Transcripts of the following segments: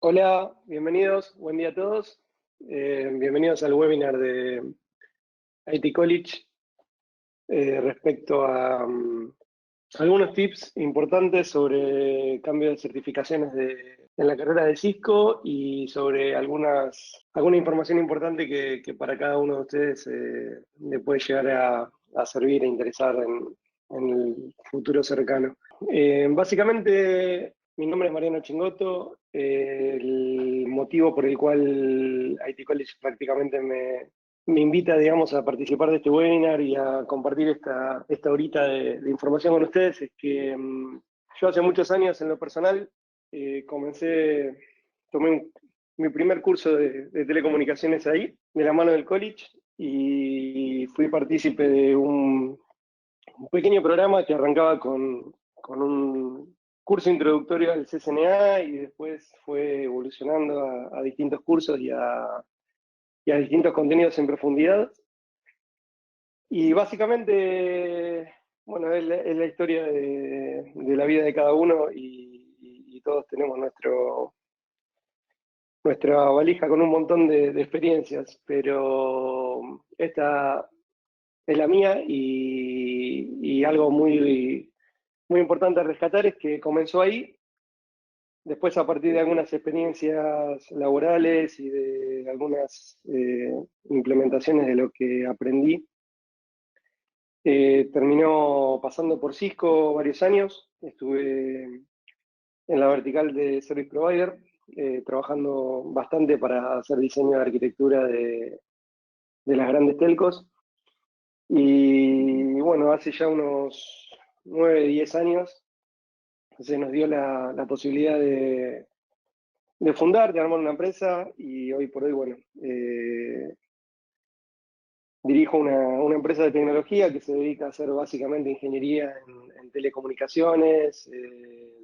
Hola, bienvenidos, buen día a todos. Bienvenidos al webinar de IT College respecto a algunos tips importantes sobre cambio de certificaciones en la carrera de Cisco y sobre alguna información importante que para cada uno de ustedes le puede llegar a servir e interesar en el futuro cercano. Básicamente, mi nombre es Mariano Chingotto. El motivo por el cual IT College prácticamente me invita, digamos, a participar de este webinar y a compartir esta horita de información con ustedes es que yo hace muchos años en lo personal tomé mi primer curso de telecomunicaciones ahí, de la mano del college, y fui partícipe de un pequeño programa que arrancaba con un curso introductorio al CCNA y después fue evolucionando a distintos cursos y a distintos contenidos en profundidad. Y básicamente, bueno, es la historia de la vida de cada uno y todos tenemos nuestra valija con un montón de experiencias, pero esta es la mía y algo muy importante a rescatar es que comenzó ahí. Después, a partir de algunas experiencias laborales y de algunas implementaciones de lo que aprendí, terminó pasando por Cisco varios años. Estuve en la vertical de Service Provider, trabajando bastante para hacer diseño de arquitectura de las grandes telcos. Y bueno, hace ya unos 9, 10 años se nos dio la posibilidad de fundar, de armar una empresa y hoy por hoy, bueno, dirijo una empresa de tecnología que se dedica a hacer básicamente ingeniería en telecomunicaciones,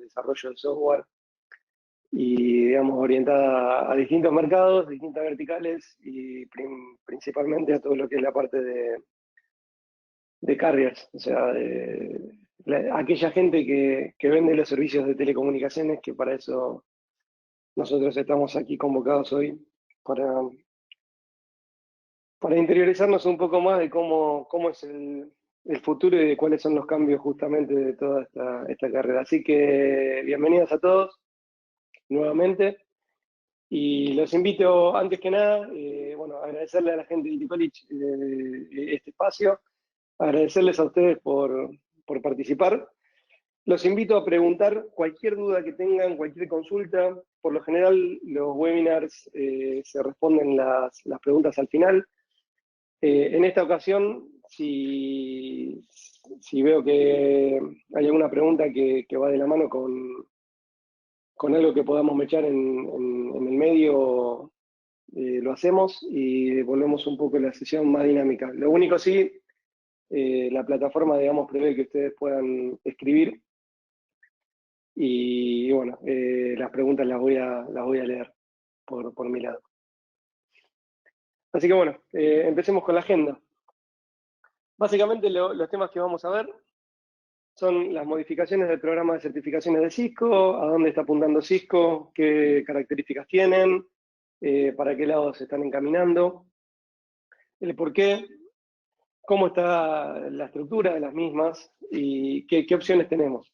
desarrollo de software y, digamos, orientada a distintos mercados, distintas verticales y principalmente a todo lo que es la parte de carriers, o sea, aquella gente que vende los servicios de telecomunicaciones, que para eso nosotros estamos aquí convocados hoy, para, para interiorizarnos un poco más de cómo es el futuro y de cuáles son los cambios justamente de toda esta carrera. Así que bienvenidos a todos nuevamente. Y los invito, antes que nada, bueno, a agradecerle a la gente de IT College este espacio, agradecerles a ustedes por participar. Los invito a preguntar cualquier duda que tengan, cualquier consulta. Por lo general, los webinars se responden las preguntas al final. En esta ocasión, si veo que hay alguna pregunta que va de la mano con algo que podamos mechar en el medio, lo hacemos y volvemos un poco la sesión más dinámica. Lo único sí, la plataforma, digamos, prevé que ustedes puedan escribir y bueno, las preguntas las voy a leer por mi lado. Así que bueno, empecemos con la agenda. Básicamente los temas que vamos a ver son las modificaciones del programa de certificaciones de Cisco, a dónde está apuntando Cisco, qué características tienen, para qué lado se están encaminando, el por qué, cómo está la estructura de las mismas y qué opciones tenemos.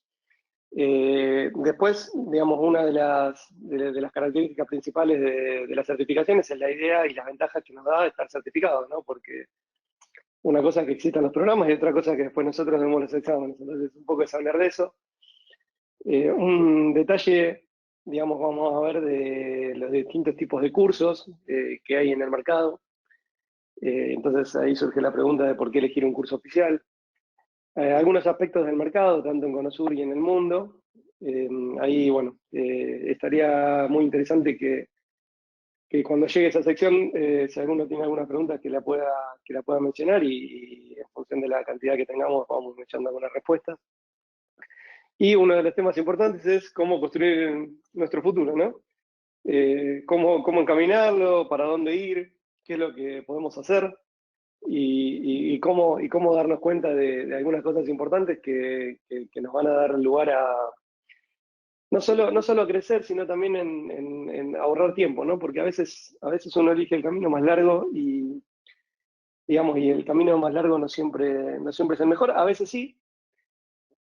Después, digamos, una de las características principales de las certificaciones es la idea y las ventajas que nos da estar certificados, ¿no? Porque una cosa es que existan los programas y otra cosa es que después nosotros demos los exámenes. Entonces, un poco es hablar de eso. Un detalle, digamos, vamos a ver de los distintos tipos de cursos que hay en el mercado. Entonces, ahí surge la pregunta de por qué elegir un curso oficial. Algunos aspectos del mercado, tanto en Conosur y en el mundo. Ahí, bueno, estaría muy interesante que cuando llegue esa sección, si alguno tiene alguna pregunta, que la pueda mencionar y en función de la cantidad que tengamos, vamos echando algunas respuestas. Y uno de los temas importantes es cómo construir nuestro futuro, ¿no? Cómo encaminarlo, para dónde ir, qué es lo que podemos hacer y cómo darnos cuenta de algunas cosas importantes que nos van a dar lugar no solo crecer, sino también en ahorrar tiempo, ¿no? Porque a veces uno elige el camino más largo y, digamos, y el camino más largo no siempre es el mejor, a veces sí,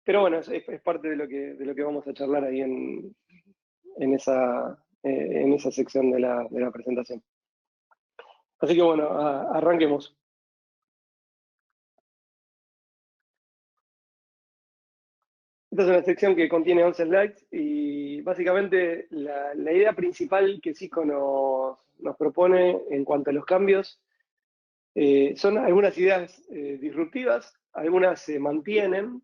pero bueno, es parte de lo que vamos a charlar ahí en esa sección de la presentación. Así que bueno, arranquemos. Esta es una sección que contiene 11 slides y básicamente la idea principal que Cisco nos propone en cuanto a los cambios son algunas ideas disruptivas, algunas se mantienen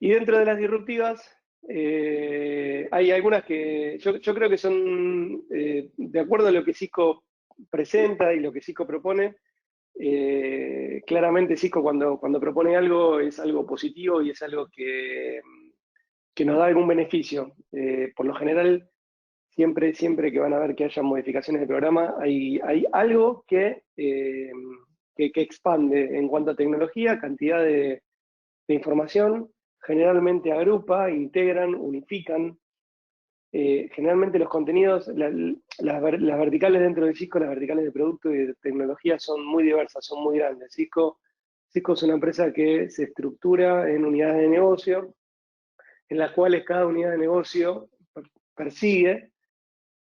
y dentro de las disruptivas hay algunas que yo creo que son, de acuerdo a lo que Cisco presenta y lo que Cisco propone, claramente Cisco cuando propone algo es algo positivo y es algo que nos da algún beneficio. Por lo general, siempre que van a ver que haya modificaciones de programa, hay algo que expande en cuanto a tecnología, cantidad de información, generalmente agrupa, integran, unifican. Generalmente los contenidos, las verticales dentro de Cisco, las verticales de producto y de tecnología son muy diversas, son muy grandes. Cisco es una empresa que se estructura en unidades de negocio, en las cuales cada unidad de negocio persigue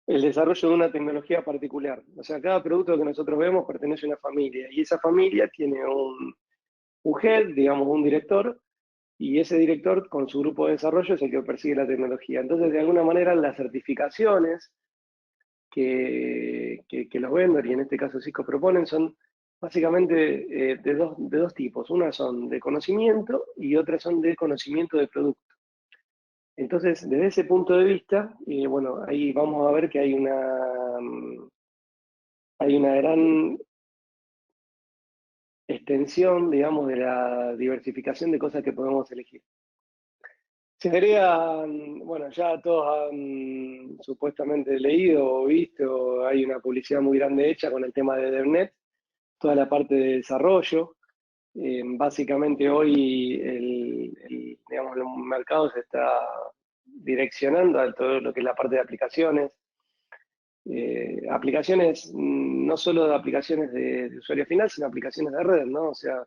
el desarrollo de una tecnología particular. O sea, cada producto que nosotros vemos pertenece a una familia y esa familia tiene un head, digamos, un director, y ese director con su grupo de desarrollo es el que persigue la tecnología. Entonces, de alguna manera, las certificaciones que los vendors, y en este caso Cisco proponen, son básicamente de dos tipos. Una son de conocimiento y otras son de conocimiento de producto. Entonces, desde ese punto de vista, bueno, ahí vamos a ver que hay una gran extensión, digamos, de la diversificación de cosas que podemos elegir. Se agregan, bueno, ya todos han supuestamente leído o visto, hay una publicidad muy grande hecha con el tema de DevNet, toda la parte de desarrollo. Básicamente hoy digamos, el mercado se está direccionando a todo lo que es la parte de aplicaciones. Aplicaciones, no solo de aplicaciones de usuario final, sino aplicaciones de red, ¿no? O sea,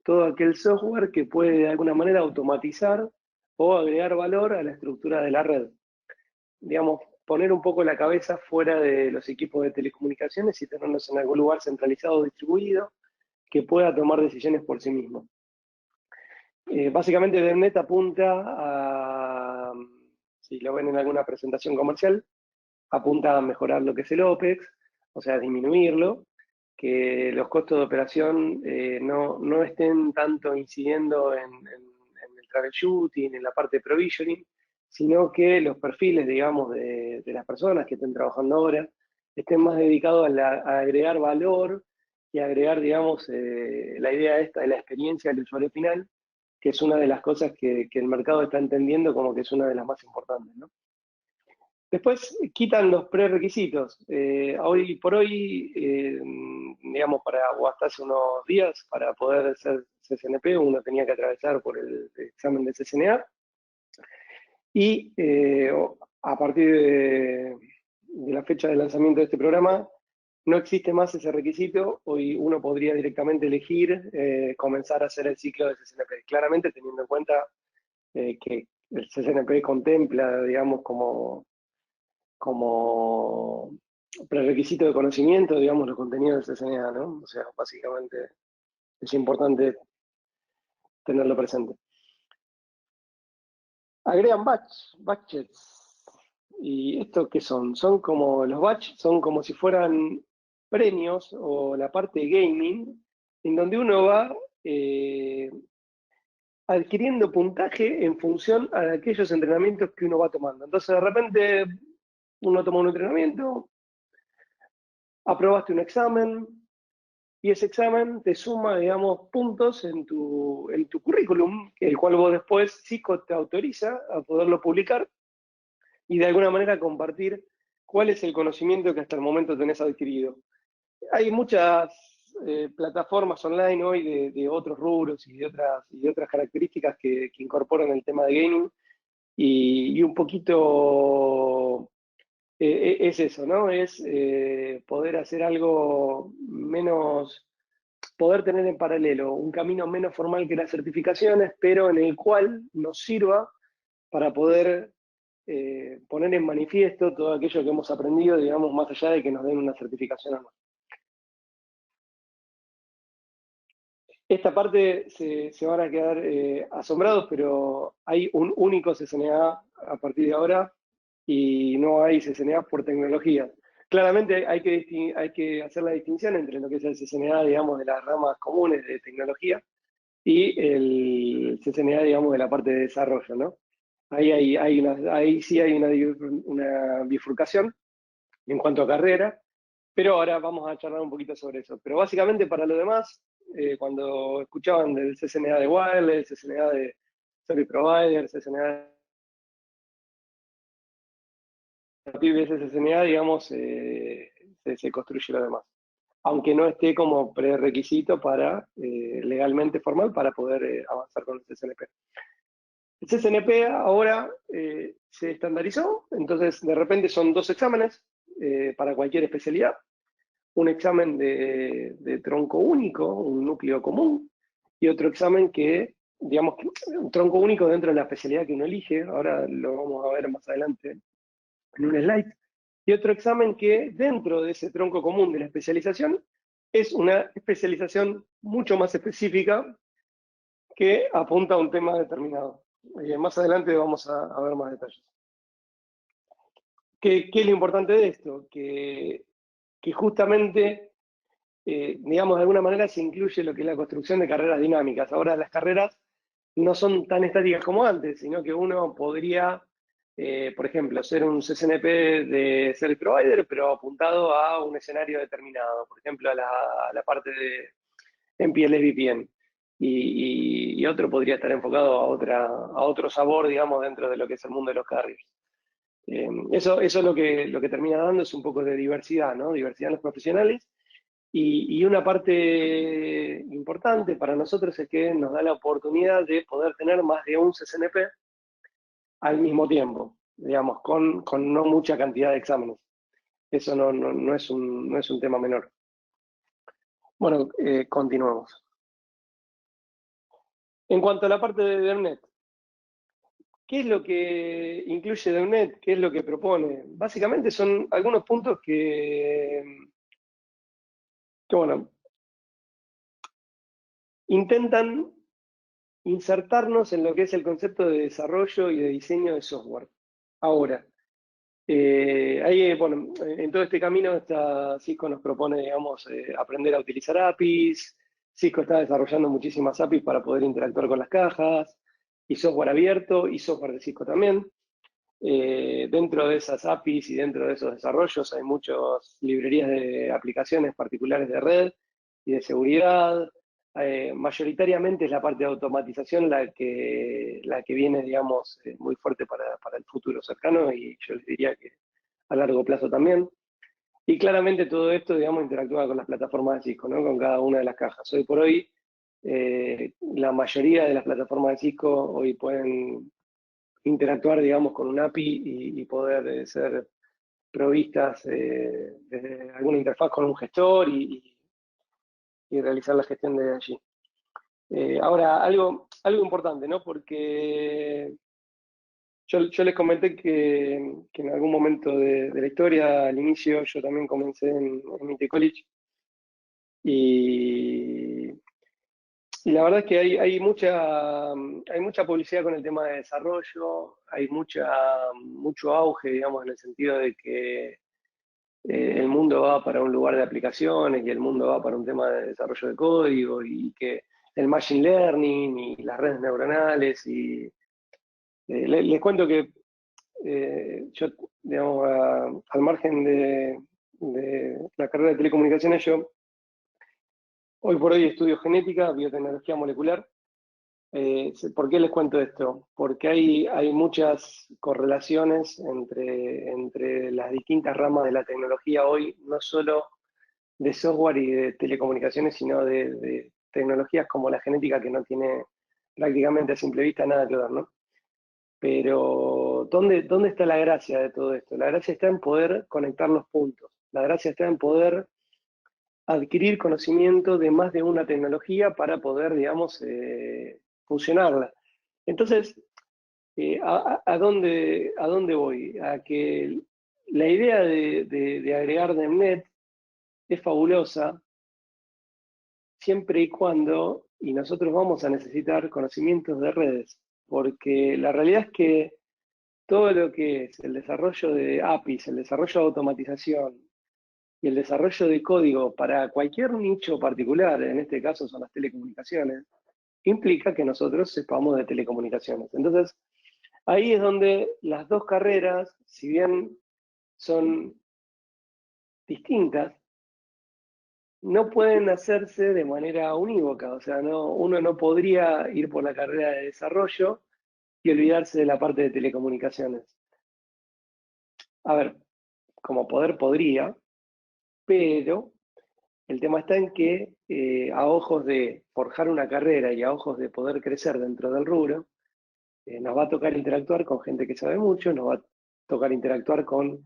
todo aquel software que puede de alguna manera automatizar o agregar valor a la estructura de la red. Digamos, poner un poco la cabeza fuera de los equipos de telecomunicaciones y tenerlos en algún lugar centralizado o distribuido que pueda tomar decisiones por sí mismo. Básicamente DevNet apunta a, si lo ven en alguna presentación comercial, apunta a mejorar lo que es el OPEX, o sea, disminuirlo, que los costos de operación no estén tanto incidiendo en el troubleshooting, en la parte de provisioning, sino que los perfiles, digamos, de las personas que estén trabajando ahora estén más dedicados a agregar valor y agregar, digamos, la idea esta de la experiencia del usuario final, que es una de las cosas que el mercado está entendiendo como que es una de las más importantes, ¿no? Después quitan los prerequisitos. Hoy por hoy, digamos, o hasta hace unos días, para poder ser CCNP, uno tenía que atravesar por el examen de CCNA. Y a partir de la fecha de lanzamiento de este programa, no existe más ese requisito. Hoy uno podría directamente elegir comenzar a hacer el ciclo de CCNP. Claramente teniendo en cuenta que el CCNP contempla, digamos, como prerequisito de conocimiento, digamos, los contenidos del CCNA, ¿no? O sea, básicamente es importante tenerlo presente. Agregan batches. ¿Y esto qué son? Son como, los batches son como si fueran premios o la parte de gaming, en donde uno va adquiriendo puntaje en función a aquellos entrenamientos que uno va tomando. Entonces, de repente, uno toma un entrenamiento, aprobaste un examen, y ese examen te suma, digamos, puntos en tu currículum, el cual vos después, Cisco te autoriza a poderlo publicar y de alguna manera compartir cuál es el conocimiento que hasta el momento tenés adquirido. Hay muchas plataformas online hoy de otros rubros y de otras características que incorporan el tema de gaming, Y un poquito es eso, ¿no? Es poder hacer algo menos, poder tener en paralelo un camino menos formal que las certificaciones, pero en el cual nos sirva para poder poner en manifiesto todo aquello que hemos aprendido, digamos, más allá de que nos den una certificación o no. Esta parte se van a quedar asombrados, pero hay un único CCNA a partir de ahora y no hay CCNA por tecnología. Claramente hay que hacer la distinción entre lo que es el CCNA, digamos, de las ramas comunes de tecnología y el CCNA, digamos, de la parte de desarrollo, ¿no? Ahí sí hay una bifurcación en cuanto a carrera, pero ahora vamos a charlar un poquito sobre eso. Pero básicamente para lo demás, cuando escuchaban del CCNA de Wireless, CCNA de Service Provider, CCNA, a partir de ese CCNA, digamos, se construye lo demás. Aunque no esté como prerequisito para, legalmente formal, para poder avanzar con el CCNP. El CCNP ahora se estandarizó, entonces de repente son 2 exámenes para cualquier especialidad. Un examen de tronco único, un núcleo común, y otro examen que, digamos, un tronco único dentro de la especialidad que uno elige, ahora lo vamos a ver más adelante en un slide, y otro examen que dentro de ese tronco común de la especialización es una especialización mucho más específica que apunta a un tema determinado. Más adelante vamos a ver más detalles. ¿Qué es lo importante de esto? Que justamente digamos, de alguna manera se incluye lo que es la construcción de carreras dinámicas. Ahora las carreras no son tan estáticas como antes, sino que uno podría, por ejemplo, ser un CCNP de Service Provider, pero apuntado a un escenario determinado, por ejemplo, a la parte de MPLS VPN. Y otro podría estar enfocado a otro sabor, digamos, dentro de lo que es el mundo de los carriers. Eso lo que termina dando es un poco de diversidad, ¿no? Diversidad en los profesionales y una parte importante para nosotros es que nos da la oportunidad de poder tener más de un CCNP al mismo tiempo, digamos, con no mucha cantidad de exámenes. Eso no es un tema menor. Bueno, continuamos. En cuanto a la parte de DevNet, ¿qué es lo que incluye DevNet? ¿Qué es lo que propone? Básicamente son algunos puntos que bueno, intentan insertarnos en lo que es el concepto de desarrollo y de diseño de software. Ahora, bueno, en todo este camino Cisco nos propone, digamos, aprender a utilizar APIs. Cisco está desarrollando muchísimas APIs para poder interactuar con las cajas, y software abierto, y software de Cisco también. Dentro de esas APIs y dentro de esos desarrollos hay muchas librerías de aplicaciones particulares de red y de seguridad. Mayoritariamente es la parte de automatización la que viene, digamos, muy fuerte para el futuro cercano y yo les diría que a largo plazo también. Y claramente todo esto, digamos, interactúa con las plataformas de Cisco, ¿no? Con cada una de las cajas. Hoy por hoy, la mayoría de las plataformas de Cisco hoy pueden interactuar, digamos, con un API y poder ser provistas desde alguna interfaz con un gestor y realizar la gestión desde allí. Ahora, algo importante, ¿no? Porque yo les comenté que en algún momento de la historia, al inicio, yo también comencé en IT College y, y la verdad es que hay mucha publicidad con el tema de desarrollo, hay mucho auge, digamos, en el sentido de que el mundo va para un lugar de aplicaciones y el mundo va para un tema de desarrollo de código y que el machine learning y las redes neuronales les cuento que yo, digamos, al margen de la carrera de telecomunicaciones, yo hoy por hoy estudio genética, biotecnología molecular. ¿Por qué les cuento esto? Porque hay muchas correlaciones entre las distintas ramas de la tecnología hoy, no solo de software y de telecomunicaciones, sino de tecnologías como la genética que no tiene prácticamente a simple vista nada que ver, ¿no? Pero, ¿dónde está la gracia de todo esto? La gracia está en poder conectar los puntos. La gracia está en poder adquirir conocimiento de más de una tecnología para poder, digamos, fusionarla. Entonces, ¿a dónde voy? A que la idea de agregar DevNet es fabulosa siempre y cuando, y nosotros vamos a necesitar conocimientos de redes, porque la realidad es que todo lo que es el desarrollo de APIs, el desarrollo de automatización y el desarrollo de código para cualquier nicho particular, en este caso son las telecomunicaciones, implica que nosotros sepamos de telecomunicaciones. Entonces, ahí es donde las dos carreras, si bien son distintas, no pueden hacerse de manera unívoca. O sea, uno no podría ir por la carrera de desarrollo y olvidarse de la parte de telecomunicaciones. A ver, como poder podría, pero el tema está en que a ojos de forjar una carrera y a ojos de poder crecer dentro del rubro, nos va a tocar interactuar con gente que sabe mucho, nos va a tocar interactuar con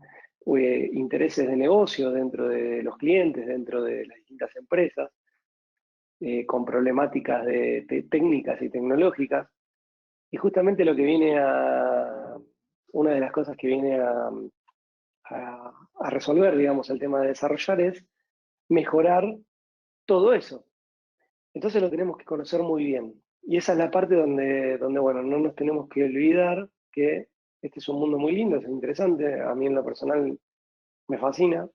intereses de negocio dentro de los clientes, dentro de las distintas empresas, con problemáticas técnicas y tecnológicas. Y justamente lo que viene una de las cosas que viene a resolver, digamos, el tema de desarrollar es mejorar todo eso. Entonces lo tenemos que conocer muy bien. Y esa es la parte donde bueno, no nos tenemos que olvidar que este es un mundo muy lindo, es interesante, a mí en lo personal me fascina,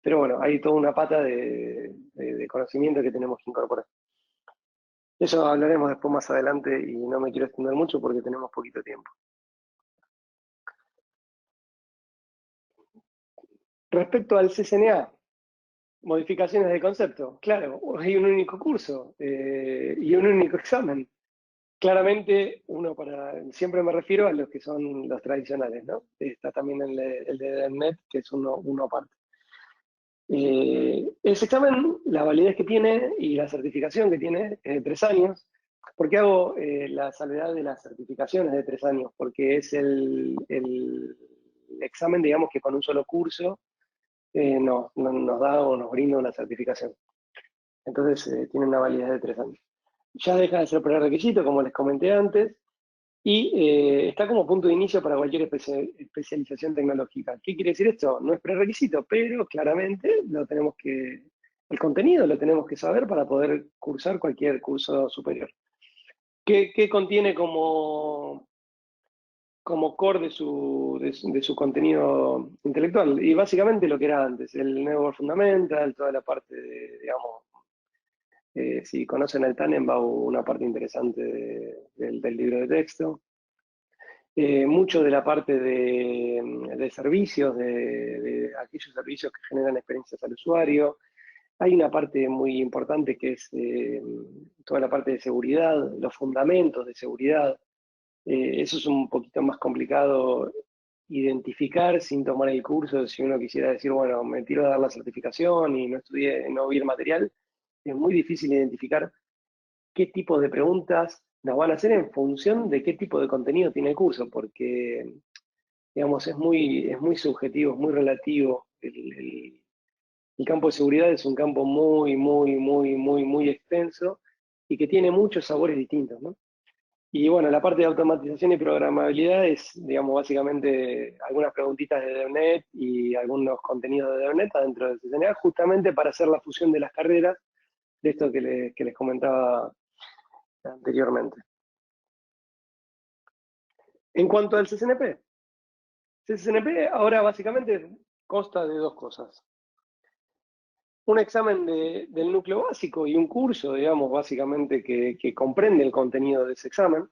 pero bueno, hay toda una pata de conocimiento que tenemos que incorporar. Eso hablaremos después más adelante y no me quiero extender mucho porque tenemos poquito tiempo. Respecto al CCNA, modificaciones de concepto, claro, hay un único curso y un único examen. Claramente, siempre me refiero a los que son los tradicionales, ¿no? Está también el de DevNet, que es uno aparte. Ese examen, la validez que tiene y la certificación que tiene es de 3 años. ¿Por qué hago la salvedad de las certificaciones de 3 años? Porque es el examen, digamos, que con un solo curso nos da o nos brinda una certificación. Entonces, tiene una validez de 3 años. Ya deja de ser prerequisito, como les comenté antes, y está como punto de inicio para cualquier especialización tecnológica. ¿Qué quiere decir esto? No es prerequisito, pero claramente el contenido lo tenemos que saber para poder cursar cualquier curso superior. ¿Qué contiene como core de su contenido intelectual? Y básicamente lo que era antes, el Network Fundamental, toda la parte de, digamos, si conocen el Tannenbaum, una parte interesante del libro de texto. Mucho de la parte de servicios, de aquellos servicios que generan experiencias al usuario. Hay una parte muy importante que es toda la parte de seguridad, los fundamentos de seguridad. Eso es un poquito más complicado identificar sin tomar el curso. Si uno quisiera decir, bueno, me tiro a dar la certificación y no estudié, no vi el material, es muy difícil identificar qué tipo de preguntas nos van a hacer en función de qué tipo de contenido tiene el curso, porque, digamos, es muy subjetivo, es muy relativo. El campo de seguridad es un campo muy, muy, muy, muy, muy extenso y que tiene muchos sabores distintos, ¿no? Y bueno, la parte de automatización y programabilidad es, digamos, básicamente algunas preguntitas de DevNet y algunos contenidos de DevNet adentro del CCNA, justamente para hacer la fusión de las carreras, de esto que les comentaba anteriormente. En cuanto al CCNP ahora básicamente consta de dos cosas. Un examen del núcleo básico y un curso, digamos, básicamente que comprende el contenido de ese examen.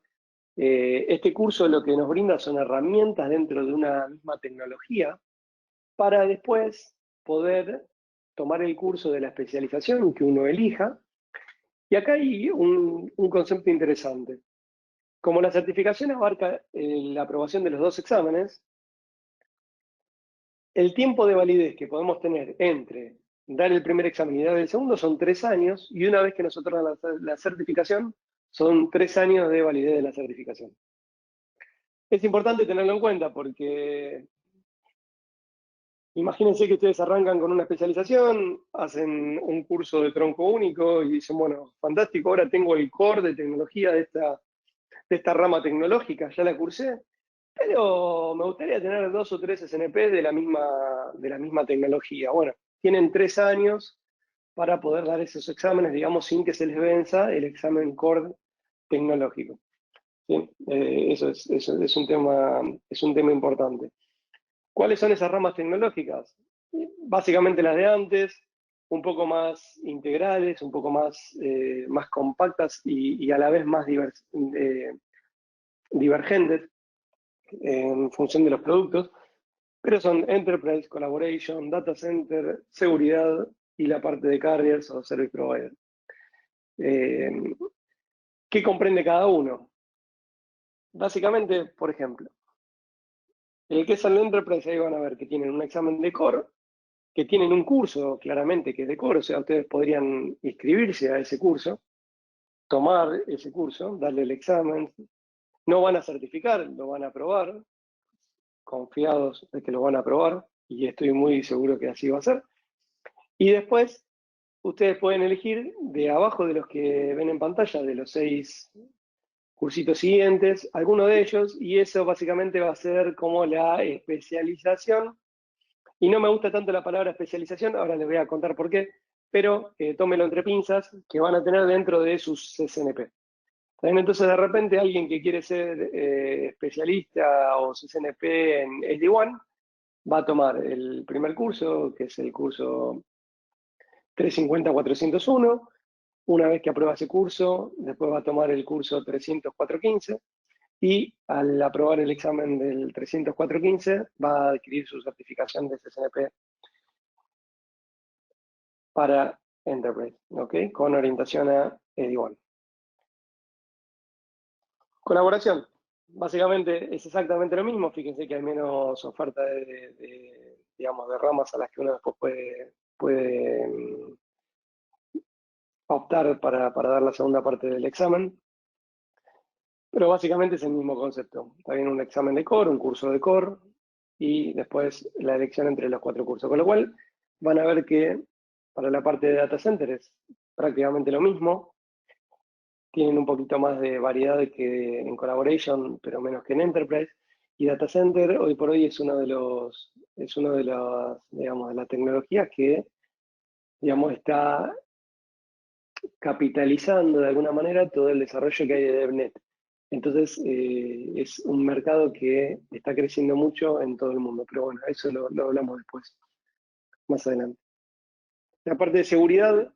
Este curso lo que nos brinda son herramientas dentro de una misma tecnología para después poder tomar el curso de la especialización que uno elija. Y acá hay un concepto interesante. Como la certificación abarca la aprobación de los dos exámenes, el tiempo de validez que podemos tener entre dar el primer examen y dar el segundo son 3 años, y una vez que nosotros damos la certificación, son 3 años de validez de la certificación. Es importante tenerlo en cuenta porque imagínense que ustedes arrancan con una especialización, hacen un curso de tronco único y dicen, bueno, fantástico, ahora tengo el core de tecnología de esta rama tecnológica, ya la cursé, pero me gustaría tener 2 o 3 SNP de la misma tecnología. Bueno, tienen 3 años para poder dar esos exámenes, digamos, sin que se les venza el examen core tecnológico. ¿Sí? Eso es un tema importante. ¿Cuáles son esas ramas tecnológicas? Básicamente las de antes, un poco más integrales, un poco más compactas y a la vez más divergentes en función de los productos, pero son Enterprise, Collaboration, Data Center, seguridad y la parte de Carriers o Service Provider. ¿Qué comprende cada uno? Básicamente, por ejemplo, en el que es el Enterprise, ahí van a ver que tienen un examen de core, que tienen un curso claramente que es de core, o sea, ustedes podrían inscribirse a ese curso, tomar ese curso, darle el examen, no van a certificar, lo van a aprobar, confiados de que lo van a aprobar, y estoy muy seguro que así va a ser. Y después, ustedes pueden elegir de abajo de los que ven en pantalla, de los 6 cursitos siguientes, alguno de ellos, y eso básicamente va a ser como la especialización. Y no me gusta tanto la palabra especialización, ahora les voy a contar por qué, pero tómelo entre pinzas que van a tener dentro de sus CCNP. Entonces, de repente, alguien que quiere ser especialista o CCNP en SD1 va a tomar el primer curso, que es el curso 350-401. Una vez que aprueba ese curso, después va a tomar el curso 300-415 y al aprobar el examen del 300-415 va a adquirir su certificación de CCNP para Enterprise, ¿ok? Con orientación a ED1. Colaboración. Básicamente es exactamente lo mismo. Fíjense que hay menos oferta digamos, de ramas a las que uno después puede optar para dar la segunda parte del examen. Pero básicamente es el mismo concepto. También un examen de core, un curso de core y después la elección entre los 4 cursos. Con lo cual van a ver que para la parte de data center es prácticamente lo mismo. Tienen un poquito más de variedad que en Collaboration, pero menos que en Enterprise. Y Data Center hoy por hoy es uno de las, digamos, de las tecnologías que, digamos, está capitalizando de alguna manera todo el desarrollo que hay de DevNet. Entonces, es un mercado que está creciendo mucho en todo el mundo. Pero bueno, eso lo hablamos después, más adelante. La parte de seguridad,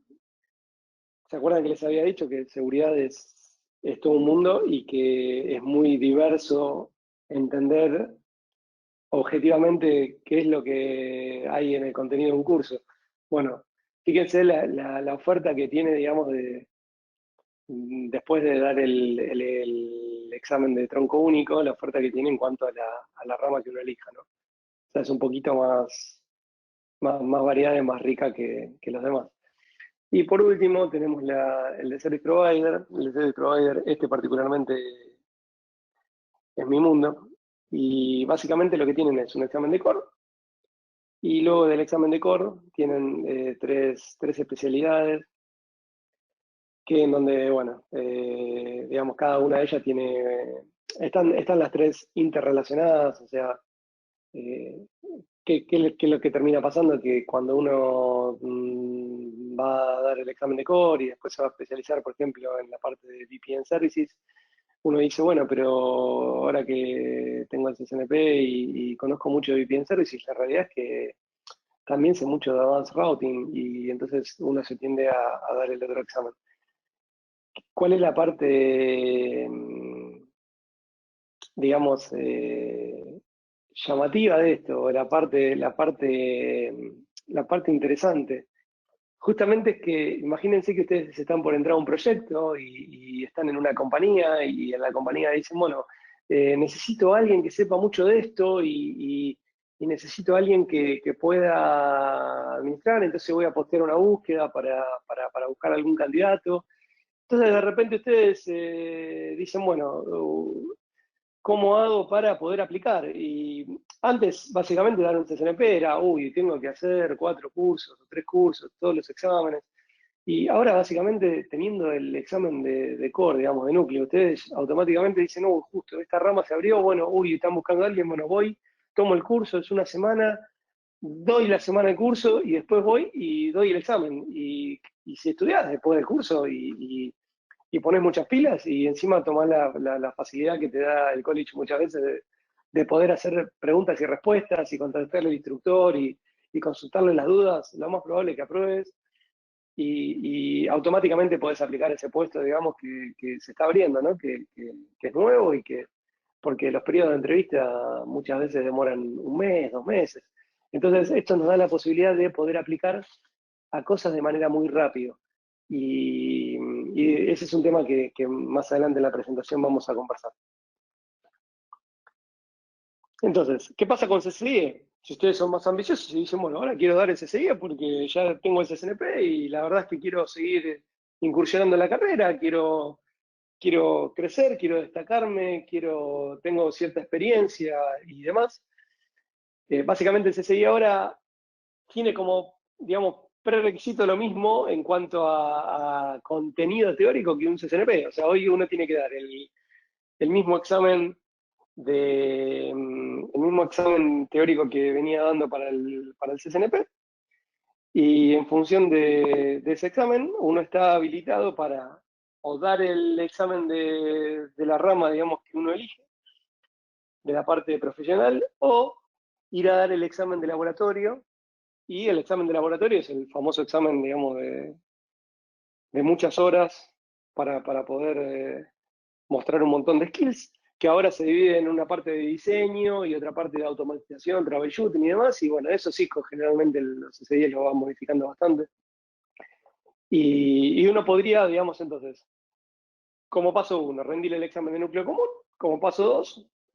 ¿se acuerdan que les había dicho que seguridad es todo un mundo y que es muy diverso entender objetivamente qué es lo que hay en el contenido de un curso? Bueno, fíjense la oferta que tiene, digamos, después de dar el examen de tronco único, la oferta que tiene en cuanto a la rama que uno elija, ¿no? O sea, es un poquito más variada y más rica que los demás. Y por último tenemos el de Service Provider. El de Service Provider, este particularmente es mi mundo. Y básicamente lo que tienen es un examen de core. Y luego del examen de core tienen tres especialidades que en donde, bueno, digamos, cada una de ellas están las 3 interrelacionadas, o sea, ¿qué es lo que termina pasando? Que cuando uno va a dar el examen de core y después se va a especializar, por ejemplo, en la parte de VPN Services, uno dice, bueno, pero ahora que tengo el CCNP y conozco mucho de VPN Services, la realidad es que también sé mucho de Advanced Routing y entonces uno se tiende a dar el otro examen. ¿Cuál es la parte, digamos, llamativa de esto? La parte interesante. Justamente es que imagínense que ustedes están por entrar a un proyecto y están en una compañía y en la compañía dicen, bueno, necesito a alguien que sepa mucho de esto y necesito a alguien que pueda administrar, entonces voy a postear una búsqueda para buscar algún candidato. Entonces de repente ustedes dicen, bueno, ¿cómo hago para poder aplicar? Y antes, básicamente, dar un CCNP era, uy, tengo que hacer 4 cursos o 3 cursos, todos los exámenes. Y ahora, básicamente, teniendo el examen de core, digamos, de núcleo, ustedes automáticamente dicen, no, justo, esta rama se abrió, bueno, uy, están buscando a alguien, bueno, voy, tomo el curso, es una semana, doy la semana de curso y después voy y doy el examen. Y si estudias después del curso y pones muchas pilas y encima tomás la facilidad que te da el college muchas veces de poder hacer preguntas y respuestas y contactarle al instructor y consultarle las dudas, lo más probable es que apruebes y automáticamente podés aplicar ese puesto, digamos, que se está abriendo, ¿no? Que es nuevo y que, porque los periodos de entrevista muchas veces demoran un mes, 2 meses. Entonces, esto nos da la posibilidad de poder aplicar a cosas de manera muy rápida. Y ese es un tema que más adelante en la presentación vamos a conversar. Entonces, ¿qué pasa con CCIE? Si ustedes son más ambiciosos y dicen, bueno, ahora quiero dar el CCIE porque ya tengo el CCNP y la verdad es que quiero seguir incursionando en la carrera, quiero crecer, quiero destacarme, tengo cierta experiencia y demás. Básicamente el CCIE ahora tiene como, digamos, prerequisito lo mismo en cuanto a contenido teórico que un CCNP. O sea, hoy uno tiene que dar el mismo examen el mismo examen teórico que venía dando para el CCNP, y en función de ese examen uno está habilitado para o dar el examen de la rama, digamos, que uno elige, de la parte profesional, o ir a dar el examen de laboratorio, y el examen de laboratorio es el famoso examen, digamos, de muchas horas para poder mostrar un montón de skills, que ahora se divide en una parte de diseño y otra parte de automatización, troubleshooting y demás, y bueno, eso sí, generalmente los CCIs lo van modificando bastante. Y uno podría, digamos, entonces, como paso uno, rendir el examen de núcleo común, como paso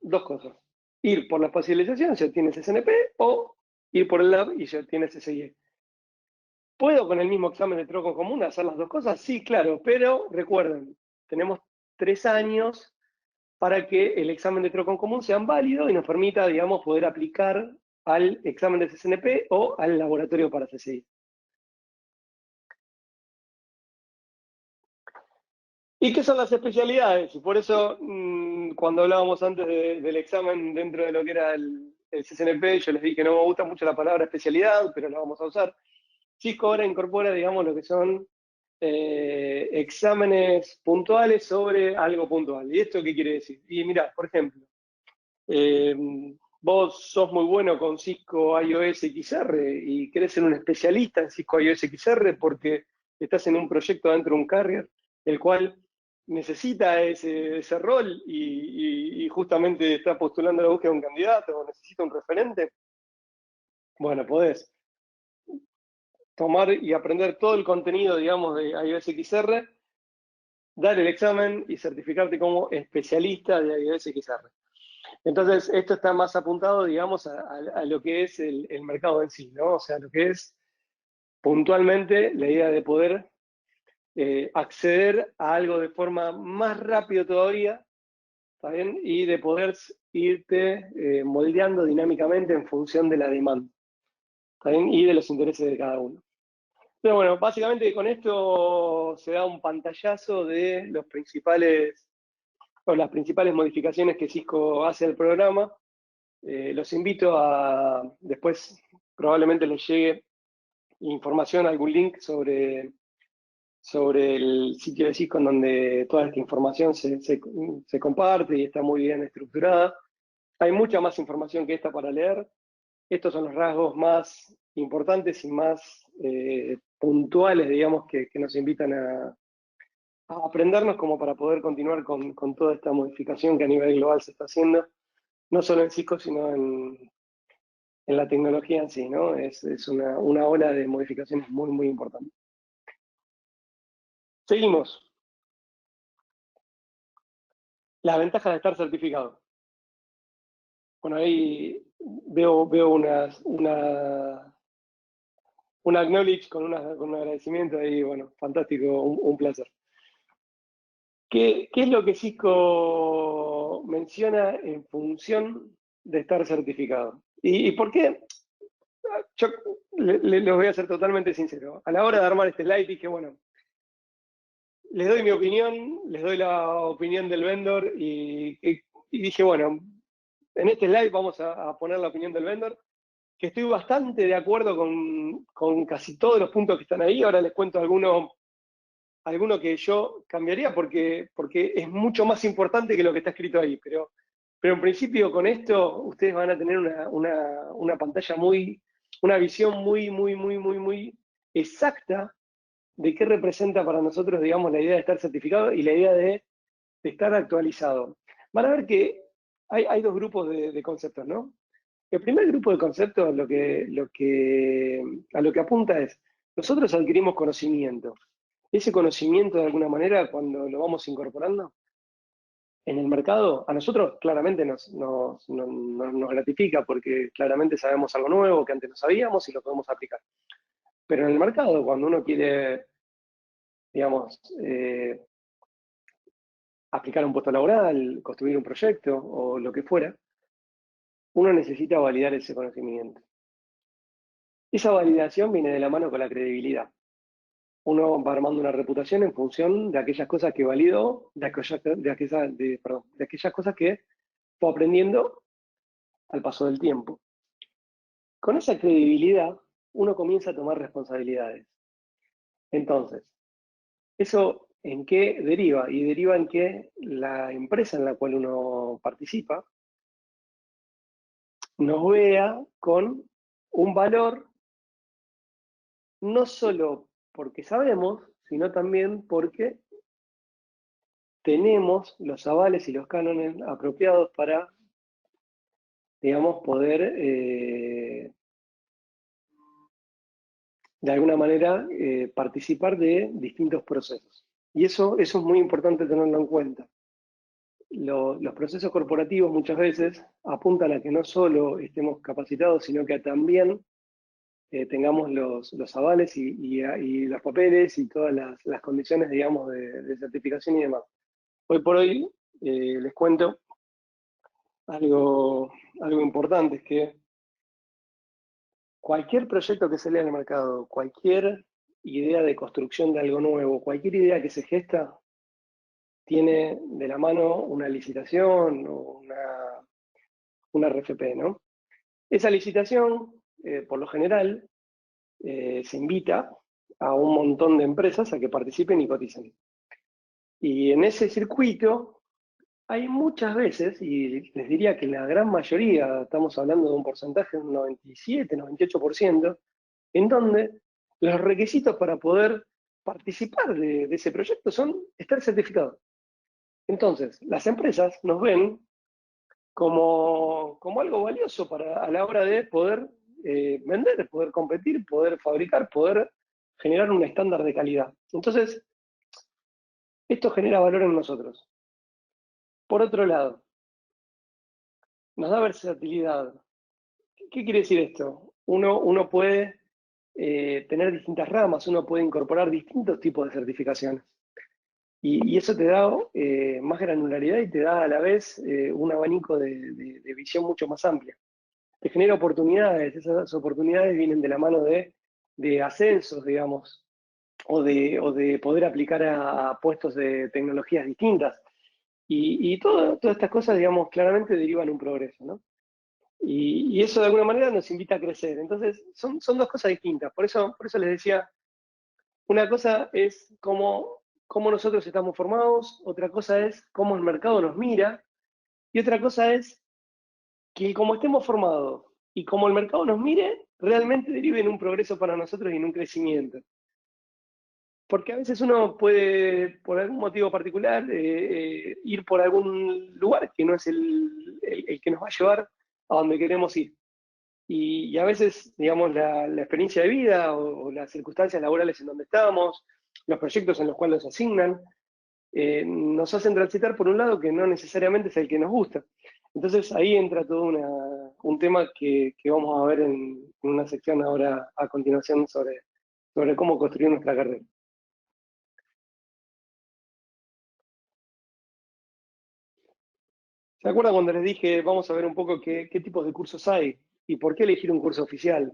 dos cosas. Ir por la especialización, si obtienes SNP, o ir por el lab y si obtienes SIE. ¿Puedo con el mismo examen de tronco común hacer las dos cosas? Sí, claro, pero recuerden, tenemos 3 años para que el examen de tronco común sea válido y nos permita, digamos, poder aplicar al examen de CCNP o al laboratorio para CCI. ¿Y qué son las especialidades? Y por eso, cuando hablábamos antes del examen dentro de lo que era el CCNP, yo les dije que no me gusta mucho la palabra especialidad, pero la vamos a usar. Cisco ahora incorpora, digamos, lo que son exámenes puntuales sobre algo puntual. ¿Y esto qué quiere decir? Y mirá, por ejemplo, eh, vos sos muy bueno con Cisco iOS XR y querés ser un especialista en Cisco iOS XR porque estás en un proyecto dentro de un carrier, el cual necesita ese rol y justamente está postulando la búsqueda de un candidato o necesita un referente. Bueno, podés tomar y aprender todo el contenido, digamos, de iOS XR, dar el examen y certificarte como especialista de iOS XR. Entonces, esto está más apuntado, digamos, a lo que es el mercado en sí, ¿no? O sea, lo que es puntualmente la idea de poder acceder a algo de forma más rápida todavía, ¿está bien? Y de poder irte moldeando dinámicamente en función de la demanda, ¿está bien? Y de los intereses de cada uno. Pero bueno, básicamente con esto se da un pantallazo de los principales, o las principales modificaciones que Cisco hace al programa. Los invito a, después probablemente les llegue información, algún link sobre el sitio de Cisco en donde toda esta información se comparte y está muy bien estructurada. Hay mucha más información que esta para leer. Estos son los rasgos más importantes y más puntuales, digamos, que nos invitan a aprendernos como para poder continuar con toda esta modificación que a nivel global se está haciendo, no solo en Cisco, sino en la tecnología en sí, ¿no? Es una ola de modificaciones muy, muy importante. Seguimos. Las ventajas de estar certificado. Bueno, ahí veo una acknowledge con un agradecimiento ahí, bueno, fantástico, un placer. ¿Qué es lo que Cisco lo menciona en función de estar certificado. ¿Y por qué? Yo les voy a ser totalmente sincero. A la hora de armar este slide dije, bueno, les doy mi opinión, les doy la opinión del vendor y dije, bueno, en este slide vamos a poner la opinión del vendor, que estoy bastante de acuerdo con casi todos los puntos que están ahí. Ahora les cuento alguno que yo cambiaría porque es mucho más importante que lo que está escrito ahí. Pero en principio con esto ustedes van a tener una pantalla una visión muy exacta de qué representa para nosotros, digamos, la idea de estar certificado y la idea de estar actualizado. Van a ver que hay dos grupos de conceptos, ¿no? El primer grupo de conceptos a lo que apunta es, nosotros adquirimos conocimiento. Ese conocimiento, de alguna manera, cuando lo vamos incorporando en el mercado, a nosotros claramente nos gratifica porque claramente sabemos algo nuevo que antes no sabíamos y lo podemos aplicar. Pero en el mercado, cuando uno quiere, digamos, aplicar un puesto laboral, construir un proyecto o lo que fuera, uno necesita validar ese conocimiento. Esa validación viene de la mano con la credibilidad. Uno va armando una reputación en función de aquellas cosas que validó, de aquellas cosas que fue aprendiendo al paso del tiempo. Con esa credibilidad, uno comienza a tomar responsabilidades. Entonces, ¿eso en qué deriva? Y deriva en que la empresa en la cual uno participa nos vea con un valor, no solo porque sabemos, sino también porque tenemos los avales y los cánones apropiados para, digamos, poder de alguna manera participar de distintos procesos. Y eso es muy importante tenerlo en cuenta. Los procesos corporativos muchas veces apuntan a que no solo estemos capacitados, sino que también tengamos los avales y los papeles y todas las condiciones, digamos, de certificación y demás. Hoy por hoy les cuento algo importante, es que cualquier proyecto que sale al mercado, cualquier idea de construcción de algo nuevo, cualquier idea que se gesta, tiene de la mano una licitación o una RFP, ¿no? Esa licitación, por lo general, se invita a un montón de empresas a que participen y coticen. Y en ese circuito hay muchas veces, y les diría que la gran mayoría, estamos hablando de un porcentaje de un 97, 98%, en donde los requisitos para poder participar de ese proyecto son estar certificados. Entonces, las empresas nos ven como algo valioso a la hora de poder vender, poder competir, poder fabricar, poder generar un estándar de calidad. Entonces, esto genera valor en nosotros. Por otro lado, nos da versatilidad. ¿Qué quiere decir esto? Uno puede tener distintas ramas, uno puede incorporar distintos tipos de certificaciones. Y eso te da más granularidad y te da a la vez un abanico de visión mucho más amplia. Te genera oportunidades, esas oportunidades vienen de la mano de ascensos, digamos, o de poder aplicar a puestos de tecnologías distintas. Y todas estas cosas, digamos, claramente derivan un progreso, ¿no? Y eso de alguna manera nos invita a crecer. Entonces, son dos cosas distintas. Por eso les decía, una cosa es cómo nosotros estamos formados, otra cosa es cómo el mercado nos mira, y otra cosa es que como estemos formados y como el mercado nos mire, realmente derive en un progreso para nosotros y en un crecimiento. Porque a veces uno puede, por algún motivo particular, ir por algún lugar que no es el que nos va a llevar a donde queremos ir. Y a veces, digamos, la experiencia de vida o las circunstancias laborales en donde estamos, los proyectos en los cuales nos asignan, nos hacen transitar por un lado que no necesariamente es el que nos gusta. Entonces ahí entra todo un tema que vamos a ver en una sección ahora a continuación sobre cómo construir nuestra carrera. ¿Se acuerdan cuando les dije, vamos a ver un poco qué tipos de cursos hay y por qué elegir un curso oficial?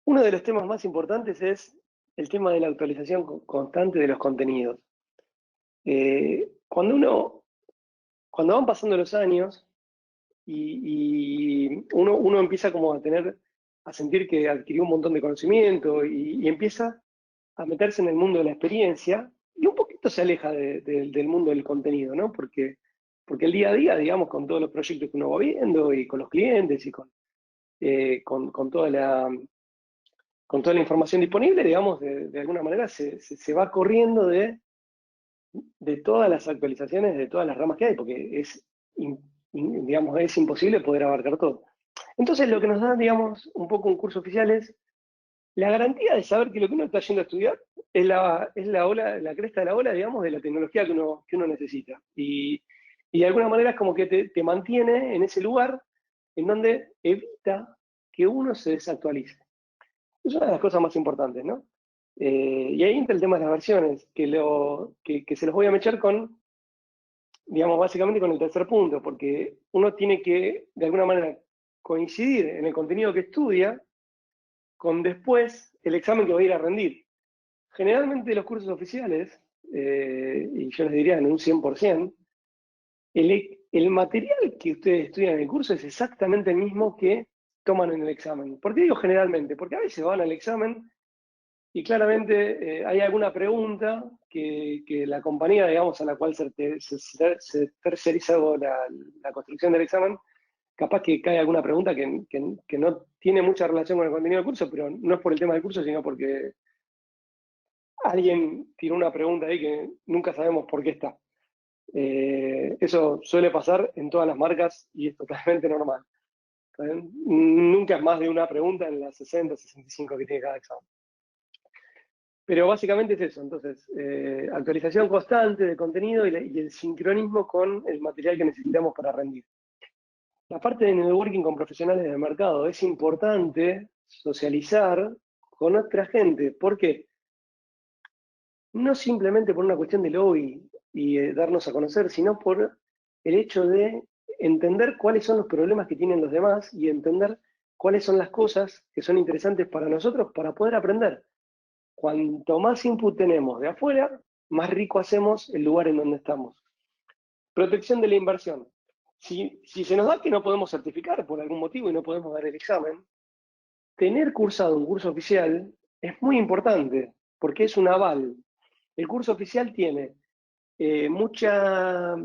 Uno de los temas más importantes es el tema de la actualización constante de los contenidos. Cuando cuando van pasando los años y uno empieza como a sentir que adquirió un montón de conocimiento y empieza a meterse en el mundo de la experiencia y un poquito se aleja del mundo del contenido, ¿no? Porque el día a día, digamos, con todos los proyectos que uno va viendo y con los clientes y con con toda la información disponible, digamos, de alguna manera se va corriendo de todas las actualizaciones, de todas las ramas que hay, porque digamos, es imposible poder abarcar todo. Entonces, lo que nos da, digamos, un poco un curso oficial es la garantía de saber que lo que uno está yendo a estudiar es la ola, la cresta de la ola, digamos, de la tecnología que uno necesita. Y de alguna manera es como que te mantiene en ese lugar en donde evita que uno se desactualice. Es una de las cosas más importantes, ¿no? Y ahí entra el tema de las versiones, que se los voy a mechar con, digamos, básicamente con el tercer punto, porque uno tiene que, de alguna manera, coincidir en el contenido que estudia con después el examen que va a ir a rendir. Generalmente los cursos oficiales, y yo les diría en un 100%, el material que ustedes estudian en el curso es exactamente el mismo que toman en el examen. ¿Por qué digo generalmente? Porque a veces van al examen y claramente hay alguna pregunta que la compañía, digamos, a la cual se tercerizó la construcción del examen, capaz que cae alguna pregunta que no tiene mucha relación con el contenido del curso, pero no es por el tema del curso, sino porque alguien tiró una pregunta ahí que nunca sabemos por qué está. Eso suele pasar en todas las marcas y es totalmente normal. ¿Está bien? Nunca es más de una pregunta en las 60, 65 que tiene cada examen. Pero básicamente es eso, entonces, actualización constante de contenido y el sincronismo con el material que necesitamos para rendir. La parte de networking con profesionales del mercado es importante socializar con otra gente. ¿Por qué? No simplemente por una cuestión de lobby y darnos a conocer, sino por el hecho de entender cuáles son los problemas que tienen los demás y entender cuáles son las cosas que son interesantes para nosotros para poder aprender. Cuanto más input tenemos de afuera, más rico hacemos el lugar en donde estamos. Protección de la inversión. Si se nos da que no podemos certificar por algún motivo y no podemos dar el examen, tener cursado un curso oficial es muy importante, porque es un aval. El curso oficial tiene mucha,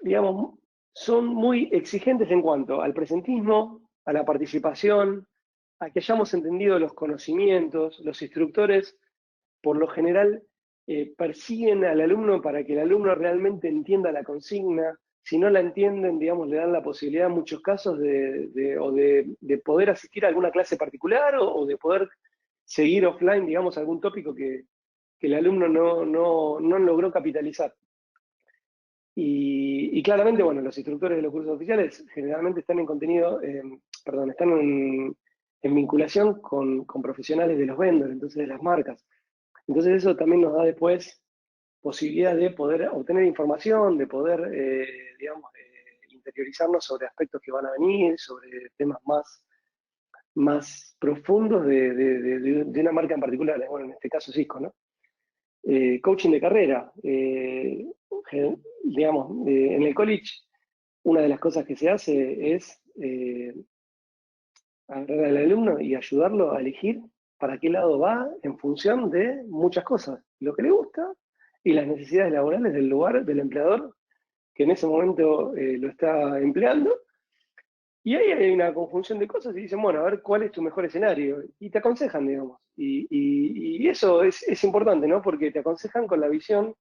digamos, son muy exigentes en cuanto al presentismo, a la participación, a que hayamos entendido los conocimientos. Los instructores, por lo general, persiguen al alumno para que el alumno realmente entienda la consigna. Si no la entienden, digamos, le dan la posibilidad en muchos casos de poder asistir a alguna clase particular o de poder seguir offline, digamos, algún tópico que el alumno no logró capitalizar. Y claramente, bueno, los instructores de los cursos oficiales generalmente están en contenido, perdón, están en vinculación con profesionales de los vendors, entonces de las marcas. Entonces eso también nos da después posibilidad de poder obtener información, de poder, digamos, interiorizarnos sobre aspectos que van a venir, sobre temas más profundos de una marca en particular, bueno, en este caso Cisco, ¿no? Coaching de carrera, digamos, en el college, una de las cosas que se hace es agarrar al alumno y ayudarlo a elegir para qué lado va en función de muchas cosas, lo que le gusta y las necesidades laborales del lugar, del empleador que en ese momento lo está empleando. Y ahí hay una conjunción de cosas y dicen, bueno, a ver cuál es tu mejor escenario. Y te aconsejan, digamos. Y eso es importante, ¿no? Porque te aconsejan con la visión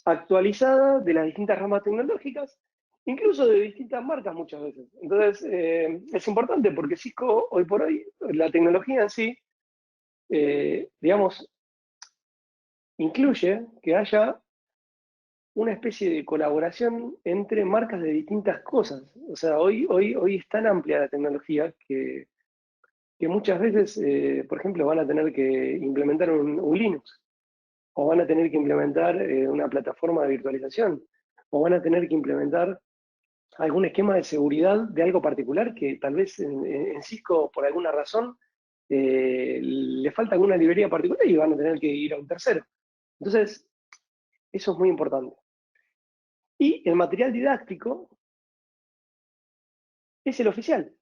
actualizada de las distintas ramas tecnológicas, incluso de distintas marcas muchas veces. Entonces, es importante porque Cisco, hoy por hoy, la tecnología en sí, digamos, incluye que haya una especie de colaboración entre marcas de distintas cosas. O sea, hoy es tan amplia la tecnología que muchas veces, por ejemplo, van a tener que implementar un Linux o van a tener que implementar una plataforma de virtualización, o van a tener que implementar algún esquema de seguridad de algo particular que tal vez en Cisco, por alguna razón, le falta alguna librería particular y van a tener que ir a un tercero. Entonces, eso es muy importante. Y el material didáctico es el oficial,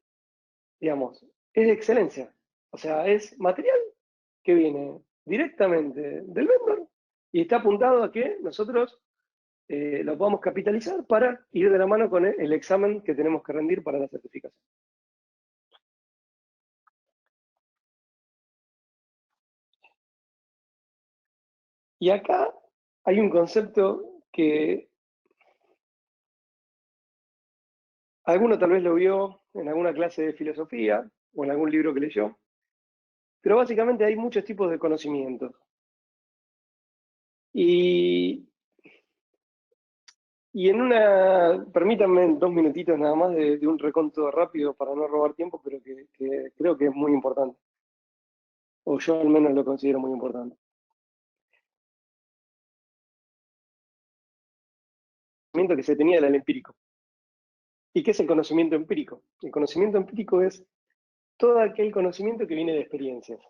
digamos, es de excelencia. O sea, es material que viene directamente del vendor y está apuntado a que nosotros lo podamos capitalizar para ir de la mano con el examen que tenemos que rendir para la certificación. Y acá hay un concepto que alguno tal vez lo vio en alguna clase de filosofía o en algún libro que leyó, pero básicamente hay muchos tipos de conocimientos. Y, y en permítanme 2 minutitos nada más de un reconto rápido para no robar tiempo, pero que creo que es muy importante, o yo al menos lo considero muy importante. El conocimiento que se tenía era el empírico. ¿Y qué es el conocimiento empírico? El conocimiento empírico es todo aquel conocimiento que viene de experiencias.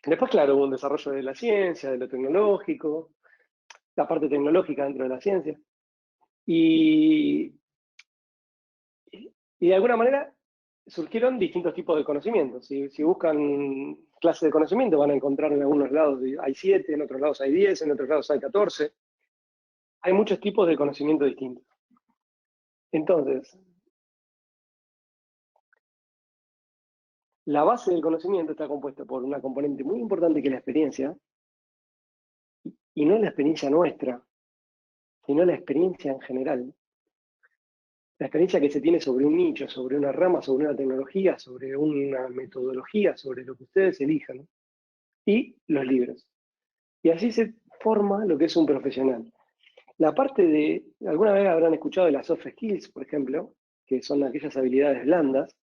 Después, claro, hubo un desarrollo de la ciencia, de lo tecnológico, la parte tecnológica dentro de la ciencia. Y, y de alguna manera surgieron distintos tipos de conocimientos. Si buscan clases de conocimiento, van a encontrar en algunos lados hay 7, en otros lados hay 10, en otros lados hay 14. Hay muchos tipos de conocimiento distintos. Entonces, la base del conocimiento está compuesta por una componente muy importante que es la experiencia, y no la experiencia nuestra, sino la experiencia en general. La experiencia que se tiene sobre un nicho, sobre una rama, sobre una tecnología, sobre una metodología, sobre lo que ustedes elijan, y los libros. Y así se forma lo que es un profesional. La parte alguna vez habrán escuchado de las soft skills, por ejemplo, que son aquellas habilidades blandas,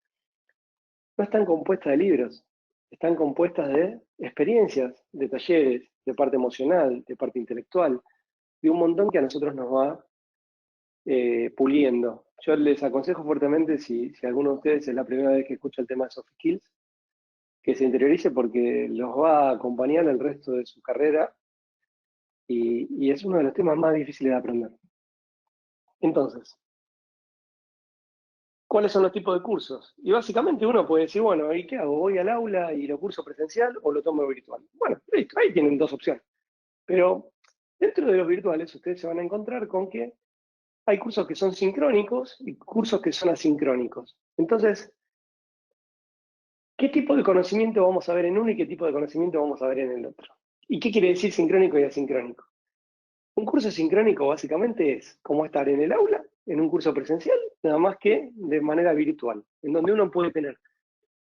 no están compuestas de libros, están compuestas de experiencias, de talleres, de parte emocional, de parte intelectual, de un montón que a nosotros nos va puliendo. Yo les aconsejo fuertemente, si alguno de ustedes es la primera vez que escucha el tema de soft skills, que se interiorice porque los va a acompañar el resto de su carrera y es uno de los temas más difíciles de aprender. Entonces, ¿cuáles son los tipos de cursos? Y básicamente uno puede decir, bueno, ¿y qué hago? ¿Voy al aula y lo curso presencial o lo tomo virtual? Bueno, listo, ahí tienen 2 opciones. Pero dentro de los virtuales ustedes se van a encontrar con que hay cursos que son sincrónicos y cursos que son asincrónicos. Entonces, ¿qué tipo de conocimiento vamos a ver en uno y qué tipo de conocimiento vamos a ver en el otro? ¿Y qué quiere decir sincrónico y asincrónico? Un curso sincrónico básicamente es como estar en el aula, en un curso presencial, nada más que de manera virtual, en donde uno puede tener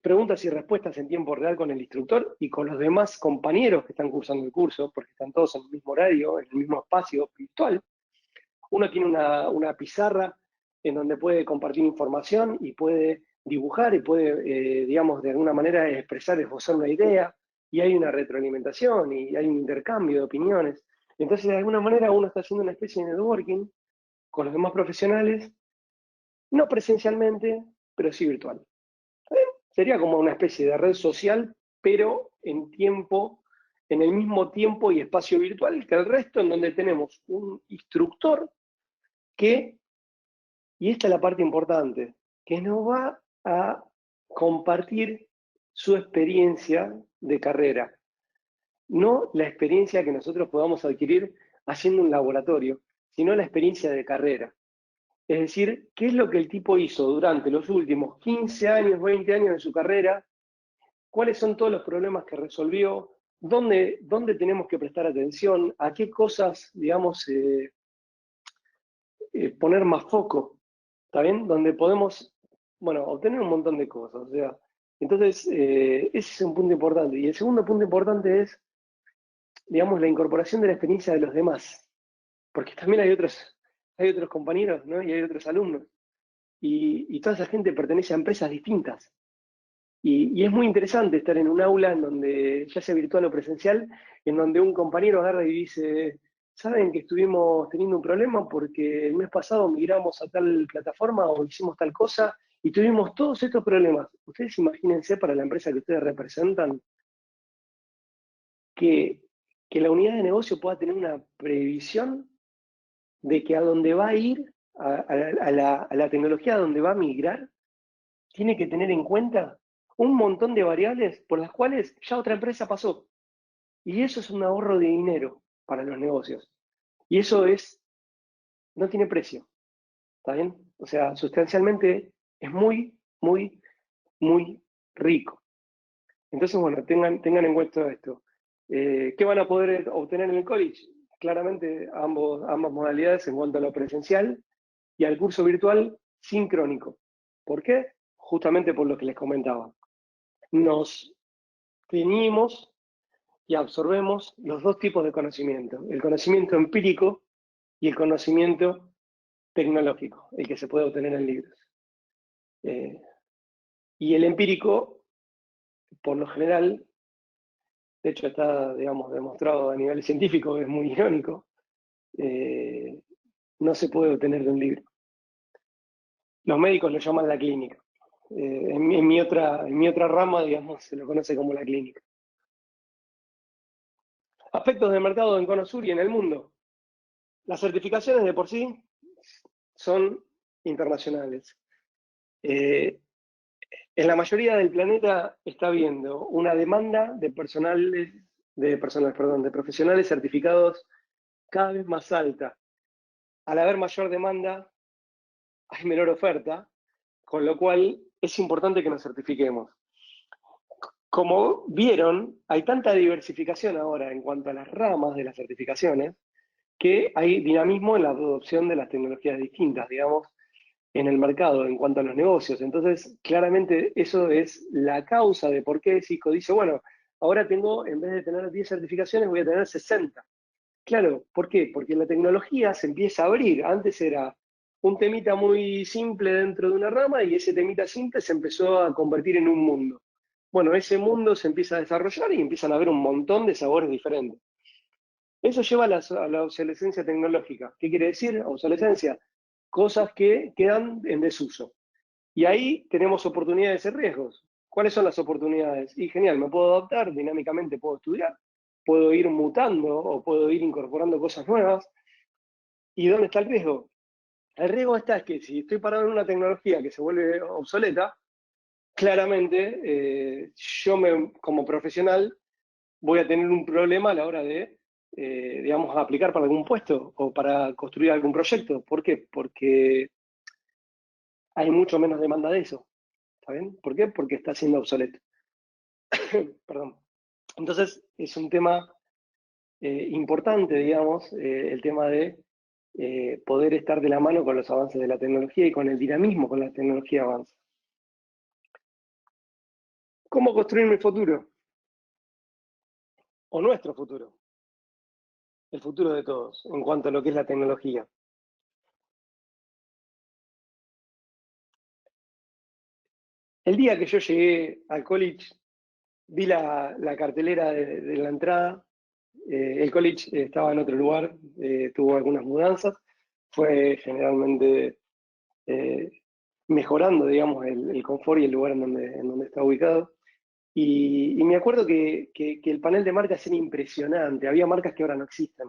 preguntas y respuestas en tiempo real con el instructor y con los demás compañeros que están cursando el curso, porque están todos en el mismo horario, en el mismo espacio virtual. Uno tiene una pizarra en donde puede compartir información y puede dibujar y puede, digamos, de alguna manera expresar, esbozar una idea, y hay una retroalimentación y hay un intercambio de opiniones. Entonces, de alguna manera, uno está haciendo una especie de networking con los demás profesionales, no presencialmente, pero sí virtual. Sería como una especie de red social, pero en el mismo tiempo y espacio virtual que el resto, en donde tenemos un instructor que, y esta es la parte importante, que nos va a compartir su experiencia de carrera, no la experiencia que nosotros podamos adquirir haciendo un laboratorio, sino la experiencia de carrera. Es decir, qué es lo que el tipo hizo durante los últimos 15 años, 20 años de su carrera, cuáles son todos los problemas que resolvió, dónde tenemos que prestar atención, a qué cosas, digamos, poner más foco, ¿está bien? Donde podemos, bueno, obtener un montón de cosas. O sea, entonces, ese es un punto importante. Y el segundo punto importante es, digamos, la incorporación de la experiencia de los demás. Porque también hay otros compañeros, ¿no? Y hay otros alumnos. Y toda esa gente pertenece a empresas distintas. Y es muy interesante estar en un aula en donde, ya sea virtual o presencial, en donde un compañero agarra y dice, ¿saben que estuvimos teniendo un problema porque el mes pasado migramos a tal plataforma o hicimos tal cosa y tuvimos todos estos problemas? Ustedes imagínense para la empresa que ustedes representan que, que la unidad de negocio pueda tener una previsión de que a donde va a ir, a la tecnología a donde va a migrar, tiene que tener en cuenta un montón de variables por las cuales ya otra empresa pasó. Y eso es un ahorro de dinero para los negocios. Y eso no tiene precio, ¿está bien? O sea, sustancialmente es muy, muy, muy rico. Entonces, bueno, tengan en cuenta esto. ¿Qué van a poder obtener en el college? Claramente ambas modalidades en cuanto a lo presencial y al curso virtual sincrónico. ¿Por qué? Justamente por lo que les comentaba. Nos teñimos y absorbemos los dos tipos de conocimiento, el conocimiento empírico y el conocimiento tecnológico, el que se puede obtener en libros. Y el empírico, por lo general, de hecho está, digamos, demostrado a nivel científico, es muy irónico, eh, no se puede obtener de un libro. Los médicos lo llaman la clínica. En mi otra rama, digamos, se lo conoce como la clínica. Aspectos del mercado en Cono Sur y en el mundo. Las certificaciones de por sí son internacionales. Eh, en la mayoría del planeta está habiendo una demanda de profesionales certificados cada vez más alta. Al haber mayor demanda, hay menor oferta, con lo cual es importante que nos certifiquemos. Como vieron, hay tanta diversificación ahora en cuanto a las ramas de las certificaciones, que hay dinamismo en la adopción de las tecnologías distintas, digamos, en el mercado en cuanto a los negocios. Entonces, claramente eso es la causa de por qué Cisco dice, bueno, ahora tengo, en vez de tener 10 certificaciones, voy a tener 60. Claro, ¿por qué? Porque la tecnología se empieza a abrir. Antes era un temita muy simple dentro de una rama y ese temita simple se empezó a convertir en un mundo. Bueno, ese mundo se empieza a desarrollar y empiezan a haber un montón de sabores diferentes. Eso lleva a la obsolescencia tecnológica. ¿Qué quiere decir obsolescencia? Cosas que quedan en desuso. Y ahí tenemos oportunidades y riesgos. ¿Cuáles son las oportunidades? Y genial, me puedo adaptar, dinámicamente puedo estudiar, puedo ir mutando o puedo ir incorporando cosas nuevas. ¿Y dónde está el riesgo? El riesgo está es que si estoy parado en una tecnología que se vuelve obsoleta, claramente como profesional voy a tener un problema a la hora de, digamos, aplicar para algún puesto o para construir algún proyecto. ¿Por qué? Porque hay mucho menos demanda de eso. ¿Está bien? ¿Por qué? Porque está siendo obsoleto. Perdón. Entonces, es un tema importante, digamos, el tema de poder estar de la mano con los avances de la tecnología y con el dinamismo con la tecnología avanza. ¿Cómo construir mi futuro? O nuestro futuro, el futuro de todos, en cuanto a lo que es la tecnología. El día que yo llegué al college, vi la cartelera de la entrada. El college estaba en otro lugar, tuvo algunas mudanzas. Fue generalmente eh, mejorando, digamos, el confort y el lugar en donde está ubicado. Y me acuerdo que el panel de marcas era impresionante. Había marcas que ahora no existen.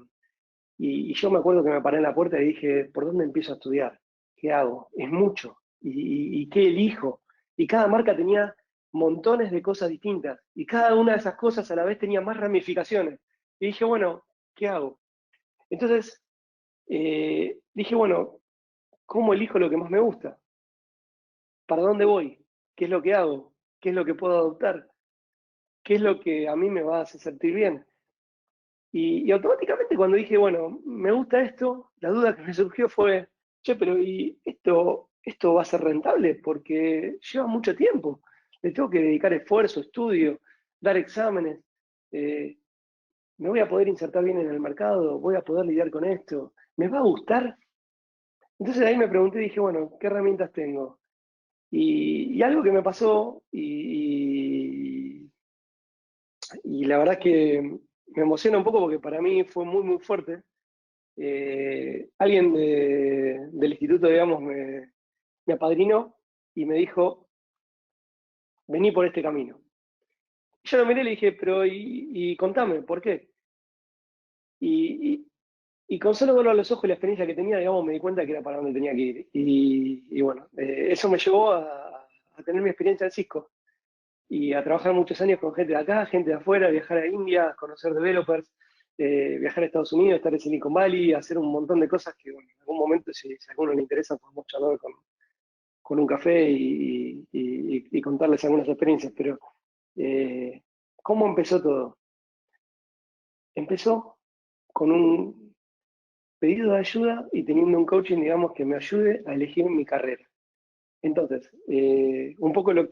Y yo me acuerdo que me paré en la puerta y dije, ¿por dónde empiezo a estudiar? ¿Qué hago? Es mucho. ¿Y qué elijo? Y cada marca tenía montones de cosas distintas. Y cada una de esas cosas a la vez tenía más ramificaciones. Y dije, bueno, ¿qué hago? Entonces, dije, bueno, ¿cómo elijo lo que más me gusta? ¿Para dónde voy? ¿Qué es lo que hago? ¿Qué es lo que puedo adoptar? ¿Qué es lo que a mí me va a hacer sentir bien? Y automáticamente cuando dije, bueno, me gusta esto, la duda que me surgió fue, che, pero ¿y esto va a ser rentable? Porque lleva mucho tiempo. Le tengo que dedicar esfuerzo, estudio, dar exámenes. eh, ¿Me voy a poder insertar bien en el mercado? ¿Voy a poder lidiar con esto? ¿Me va a gustar? Entonces ahí me pregunté y dije, bueno, ¿qué herramientas tengo? Y algo que me pasó, y la verdad es que me emociona un poco porque para mí fue muy, muy fuerte. Alguien del instituto, digamos, me apadrinó y me dijo, vení por este camino. Yo lo miré y le dije, pero y contame, ¿por qué? Y, y- y con solo verlo a los ojos y la experiencia que tenía, digamos, me di cuenta que era para donde tenía que ir. Y bueno, eso me llevó a tener mi experiencia en Cisco y a trabajar muchos años con gente de acá, gente de afuera, viajar a India, conocer developers, viajar a Estados Unidos, estar en Silicon Valley, hacer un montón de cosas que bueno, en algún momento, si a alguno le interesa, podemos charlar con un café y contarles algunas experiencias. Pero, eh, ¿cómo empezó todo? Empezó con un pedido de ayuda y teniendo un coaching, digamos, que me ayude a elegir mi carrera. Entonces, un poco el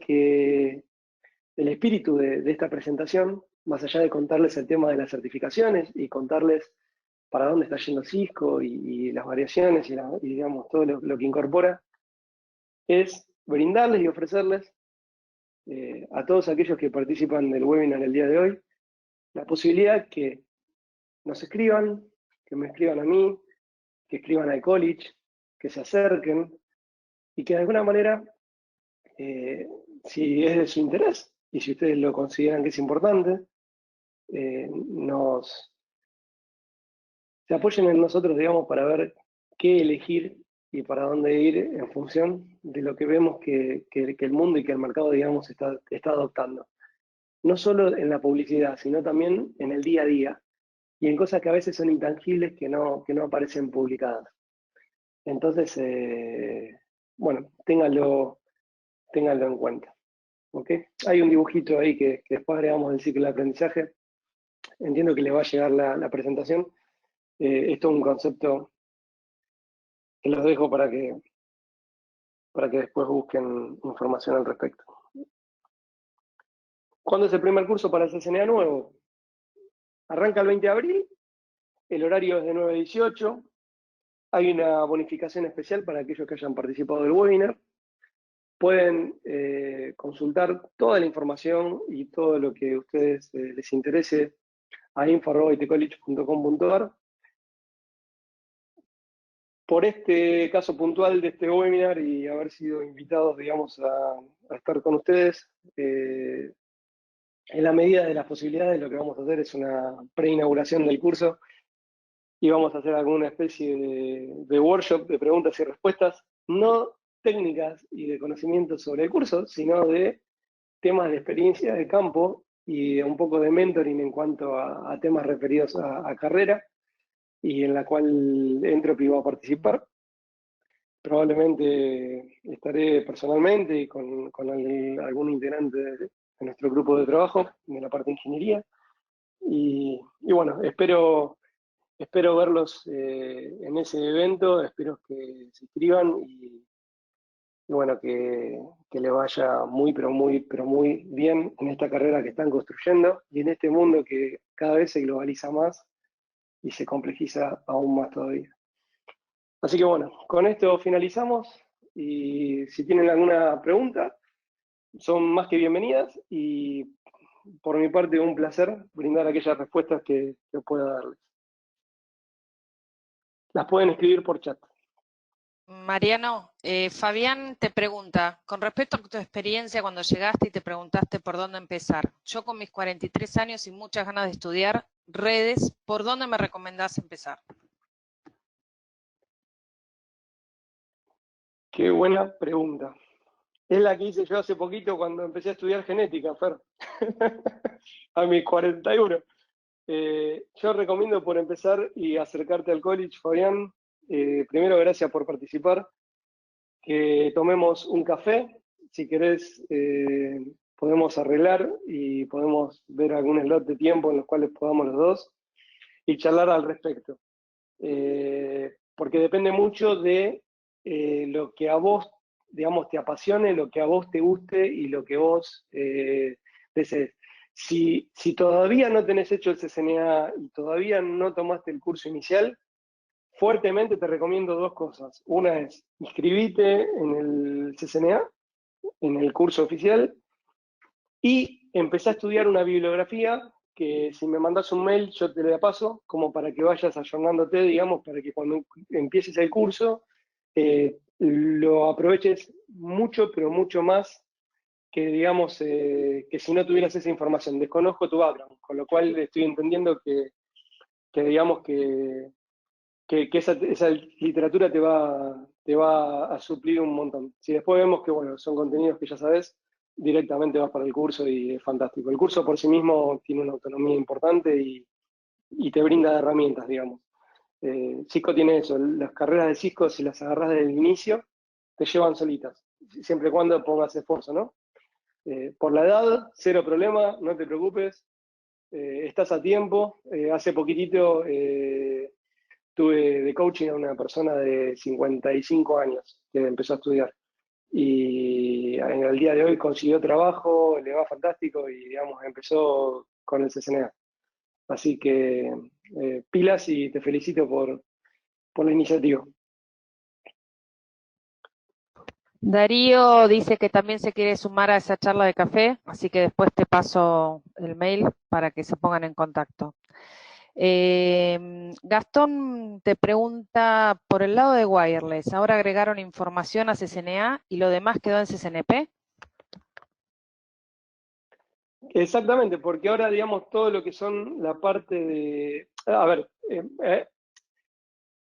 espíritu de esta presentación, más allá de contarles el tema de las certificaciones y contarles para dónde está yendo Cisco y las variaciones y, digamos, todo lo que incorpora, es brindarles y ofrecerles a todos aquellos que participan del webinar el día de hoy la posibilidad que nos escriban, que me escriban a mí, que escriban al college, que se acerquen y que de alguna manera, eh, si es de su interés y si ustedes lo consideran que es importante, nos se apoyen en nosotros, digamos, para ver qué elegir y para dónde ir en función de lo que vemos que el mundo y que el mercado, digamos, está adoptando. No solo en la publicidad, sino también en el día a día y en cosas que a veces son intangibles que no aparecen publicadas. Entonces, bueno, ténganlo en cuenta. ¿Ok? Hay un dibujito ahí que después agregamos del ciclo de aprendizaje. Entiendo que les va a llegar la presentación. Esto es un concepto que los dejo para que después busquen información al respecto. ¿Cuándo es el primer curso para el CCNA nuevo? Arranca el 20 de abril, el horario es de 9 a 18, hay una bonificación especial para aquellos que hayan participado del webinar. Pueden consultar toda la información y todo lo que a ustedes les interese a info@itcollege.com.ar. Por este caso puntual de este webinar y haber sido invitados, digamos, a estar con ustedes, en la medida de las posibilidades, lo que vamos a hacer es una preinauguración del curso y vamos a hacer alguna especie de workshop de preguntas y respuestas, no técnicas y de conocimiento sobre el curso, sino de temas de experiencia de campo y un poco de mentoring en cuanto a temas referidos a carrera, y en la cual Entropy va a participar. Probablemente estaré personalmente y con algún integrante de nuestro grupo de trabajo de la parte de ingeniería. Y bueno, espero verlos en ese evento, espero que se inscriban y bueno, que les vaya muy, pero muy, pero muy bien en esta carrera que están construyendo y en este mundo que cada vez se globaliza más y se complejiza aún más todavía. Así que bueno, con esto finalizamos y si tienen alguna pregunta, son más que bienvenidas y por mi parte un placer brindar aquellas respuestas que pueda darles. Las pueden escribir por chat. Mariano, Fabián te pregunta, con respecto a tu experiencia cuando llegaste y te preguntaste por dónde empezar, yo con mis 43 años y muchas ganas de estudiar redes, ¿por dónde me recomendás empezar? Qué buena pregunta. Es la que hice yo hace poquito cuando empecé a estudiar genética, Fer, a mis 41. Yo recomiendo por empezar y acercarte al college, Fabián. Primero, gracias por participar. Que tomemos un café. Si querés, podemos arreglar y podemos ver algún slot de tiempo en los cuales podamos los dos y charlar al respecto. Porque depende mucho de lo que a vos, digamos, te apasione, lo que a vos te guste y lo que vos desees. Si todavía no tenés hecho el CCNA y todavía no tomaste el curso inicial, fuertemente te recomiendo dos cosas. Una es inscribite en el CCNA en el curso oficial, y empecé a estudiar una bibliografía que si me mandas un mail yo te la paso, como para que vayas ayornándote, digamos, para que cuando empieces el curso lo aproveches mucho, pero mucho más que, digamos, que si no tuvieras esa información. Desconozco tu background, con lo cual estoy entendiendo que digamos, que esa literatura te va a suplir un montón. Si después vemos que, bueno, son contenidos que ya sabes, directamente vas para el curso y es fantástico. El curso por sí mismo tiene una autonomía importante y te brinda herramientas, digamos. Cisco tiene eso, las carreras de Cisco, si las agarras desde el inicio, te llevan solitas, siempre y cuando pongas esfuerzo, ¿no? Por la edad, cero problema, no te preocupes, estás a tiempo. Hace poquitito tuve de coaching a una persona de 55 años que empezó a estudiar y en el día de hoy consiguió trabajo, le va fantástico y digamos empezó con el CCNA. Así que pilas y te felicito por la iniciativa. Darío dice que también se quiere sumar a esa charla de café, así que después te paso el mail para que se pongan en contacto. Gastón te pregunta, por el lado de wireless, ¿ahora agregaron información a CCNA y lo demás quedó en CCNP? Exactamente, porque ahora, digamos, todo lo que son la parte de... A ver,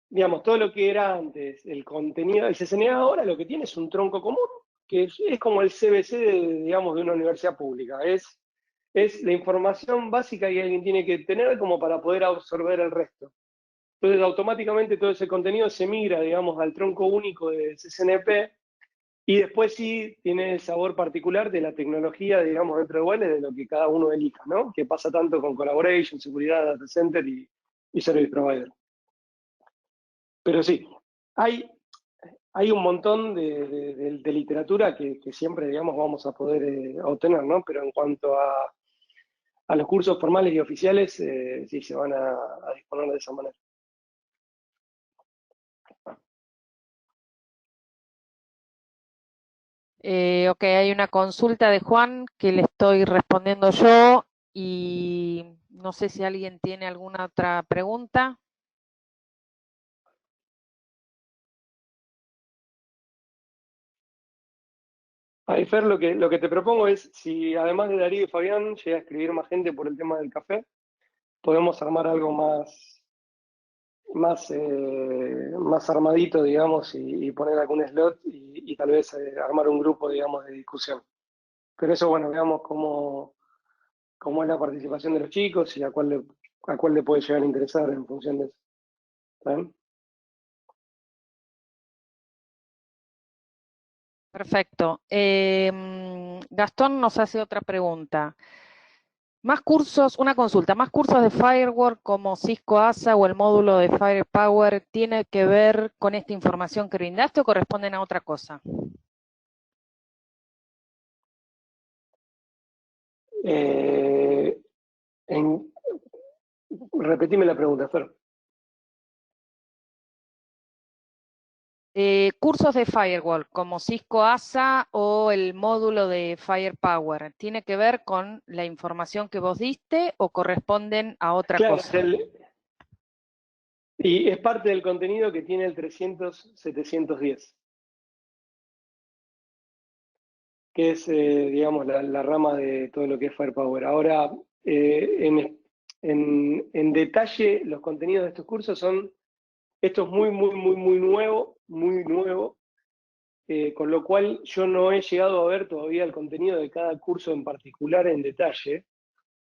digamos, todo lo que era antes, el contenido, el CCNA ahora lo que tiene es un tronco común, que es como el CBC, digamos, de una universidad pública. Es la información básica que alguien tiene que tener como para poder absorber el resto. Entonces, automáticamente todo ese contenido se migra, digamos, al tronco único de CCNP y después sí tiene el sabor particular de la tecnología, digamos, dentro de Web, de lo que cada uno elija, ¿no? Que pasa tanto con collaboration, seguridad, data center y service provider. Pero sí, hay, hay un montón de literatura que siempre, digamos, vamos a poder obtener, ¿no? Pero en cuanto a los cursos formales y oficiales, sí se van a disponer de esa manera. Ok, hay una consulta de Juan que le estoy respondiendo yo y no sé si alguien tiene alguna otra pregunta. Ahí, Fer, lo que te propongo es, si además de Darío y Fabián llega a escribir más gente por el tema del café, podemos armar algo más armadito, digamos, y poner algún slot y tal vez armar un grupo, digamos, de discusión. Pero eso, bueno, veamos cómo es la participación de los chicos y a cuál le puede llegar a interesar en función de eso. ¿Está bien? Perfecto. Gastón nos hace otra pregunta. Más cursos, una consulta, más cursos de Firewall como Cisco ASA o el módulo de Firepower, ¿tiene que ver con esta información que brindaste o corresponden a otra cosa? Eh, en, repetime la pregunta, Fer. Cursos de Firewall como Cisco ASA o el módulo de Firepower, ¿tiene que ver con la información que vos diste o corresponden a otra Claro, cosa? y es parte del contenido que tiene el 300-710, que es, digamos, la rama de todo lo que es Firepower. Ahora, en detalle, los contenidos de estos cursos son, esto es muy nuevo, con lo cual yo no he llegado a ver todavía el contenido de cada curso en particular en detalle.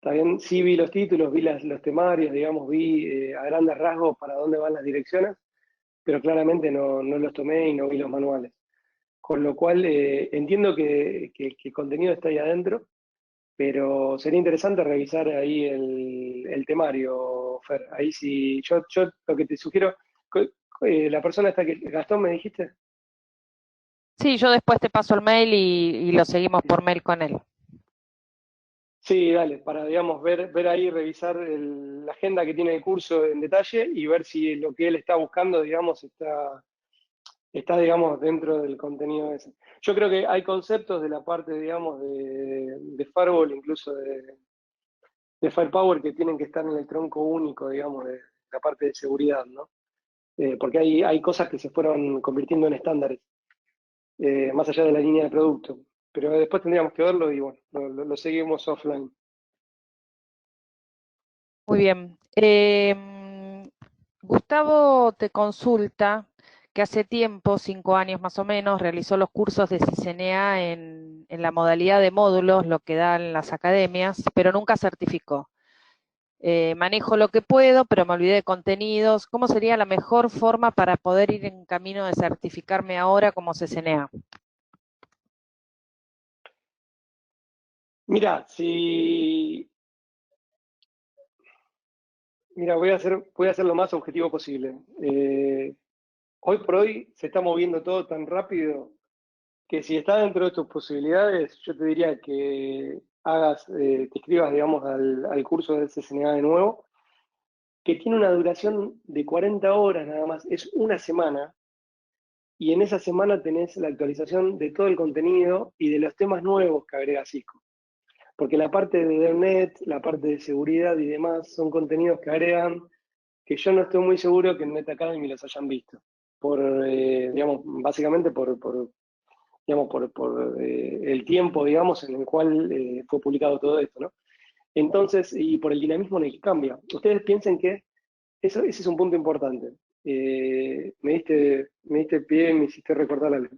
También sí vi los títulos, vi los temarios, digamos, vi a grandes rasgos para dónde van las direcciones, pero claramente no los tomé y no vi los manuales. Con lo cual entiendo que el contenido está ahí adentro, pero sería interesante revisar ahí el temario, Fer. Ahí sí, yo lo que te sugiero, la persona esta que Gastón me dijiste. Sí, yo después te paso el mail y lo seguimos por mail con él. Sí, dale, para, digamos, ver ahí, revisar la agenda que tiene el curso en detalle y ver si lo que él está buscando, digamos, está, digamos, dentro del contenido ese. Yo creo que hay conceptos de la parte, digamos, de Firewall, incluso de Firepower, que tienen que estar en el tronco único, digamos, de la parte de seguridad, ¿no? Porque hay cosas que se fueron convirtiendo en estándares, más allá de la línea de producto. Pero después tendríamos que verlo y bueno, lo seguimos offline. Muy bien. Gustavo te consulta que hace tiempo, 5 años más o menos, realizó los cursos de CCNA en la modalidad de módulos, lo que dan las academias, pero nunca certificó. Manejo lo que puedo, pero me olvidé de contenidos. ¿Cómo sería la mejor forma para poder ir en camino de certificarme ahora como CCNA? Mira, si Mira, voy a ser lo más objetivo posible. Hoy por hoy se está moviendo todo tan rápido que si está dentro de tus posibilidades, yo te diría que te inscribas, digamos, al curso del CCNA de nuevo, que tiene una duración de 40 horas nada más, es una semana, y en esa semana tenés la actualización de todo el contenido y de los temas nuevos que agrega Cisco. Porque la parte de DevNet, la parte de seguridad y demás son contenidos que agregan que yo no estoy muy seguro que en Net Academy los hayan visto. Digamos, básicamente digamos, el tiempo, digamos, en el cual fue publicado todo esto, ¿no? Entonces, y por el dinamismo en el que cambia. Ustedes piensen que ese es un punto importante. Me diste pie, me hiciste recordar algo.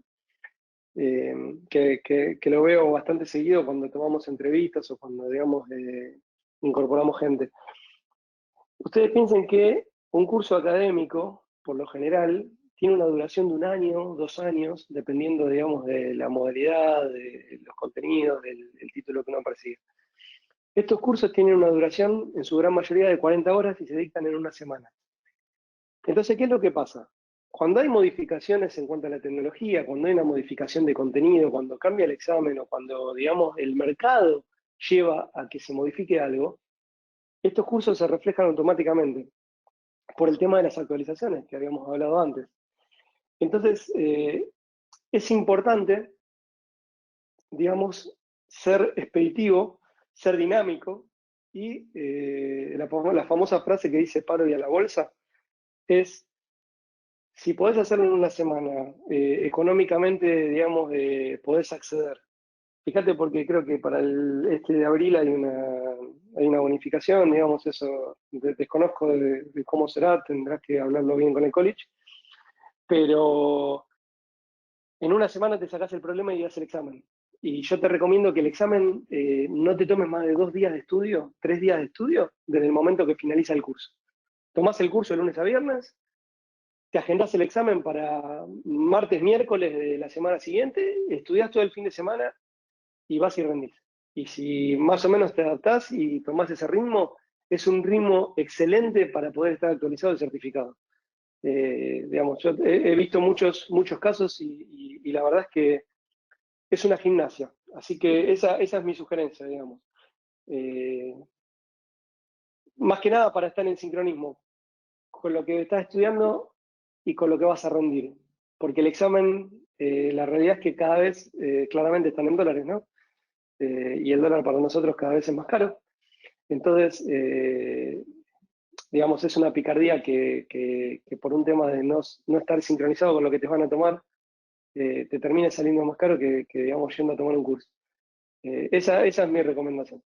Que lo veo bastante seguido cuando tomamos entrevistas o cuando, digamos, incorporamos gente. Ustedes piensen que un curso académico, por lo general, tiene una duración de 1 año, 2 años, dependiendo, digamos, de la modalidad, de los contenidos, del título que uno persigue. Estos cursos tienen una duración, en su gran mayoría, de 40 horas y se dictan en una semana. Entonces, ¿qué es lo que pasa? Cuando hay modificaciones en cuanto a la tecnología, cuando hay una modificación de contenido, cuando cambia el examen o cuando, digamos, el mercado lleva a que se modifique algo, estos cursos se reflejan automáticamente por el tema de las actualizaciones que habíamos hablado antes. Entonces, es importante, digamos, ser expeditivo, ser dinámico y la famosa frase que dice paro y a la bolsa es, si podés hacerlo en una semana, económicamente, digamos, podés acceder. Fíjate porque creo que para este de abril hay una bonificación, digamos, eso desconozco de cómo será, tendrás que hablarlo bien con el college, pero en una semana te sacás el problema y das el examen. Y yo te recomiendo que el examen no te tomes más de 2 días de estudio, 3 días de estudio, desde el momento que finaliza el curso. Tomás el curso de lunes a viernes, te agendás el examen para martes, miércoles de la semana siguiente, estudiás todo el fin de semana y vas y rendís. Y si más o menos te adaptás y tomás ese ritmo, es un ritmo excelente para poder estar actualizado y certificado. Digamos, yo he visto muchos casos y la verdad es que es una gimnasia. Así que esa es mi sugerencia, digamos. Eh, Más que nada para estar en sincronismo con lo que estás estudiando y con lo que vas a rendir. Porque el examen, la realidad es que cada vez claramente están en dólares, ¿no? Y el dólar para nosotros cada vez es más caro. Entonces, digamos, es una picardía que por un tema de no estar sincronizado con lo que te van a tomar, te termina saliendo más caro que, digamos, yendo a tomar un curso. Esa es mi recomendación.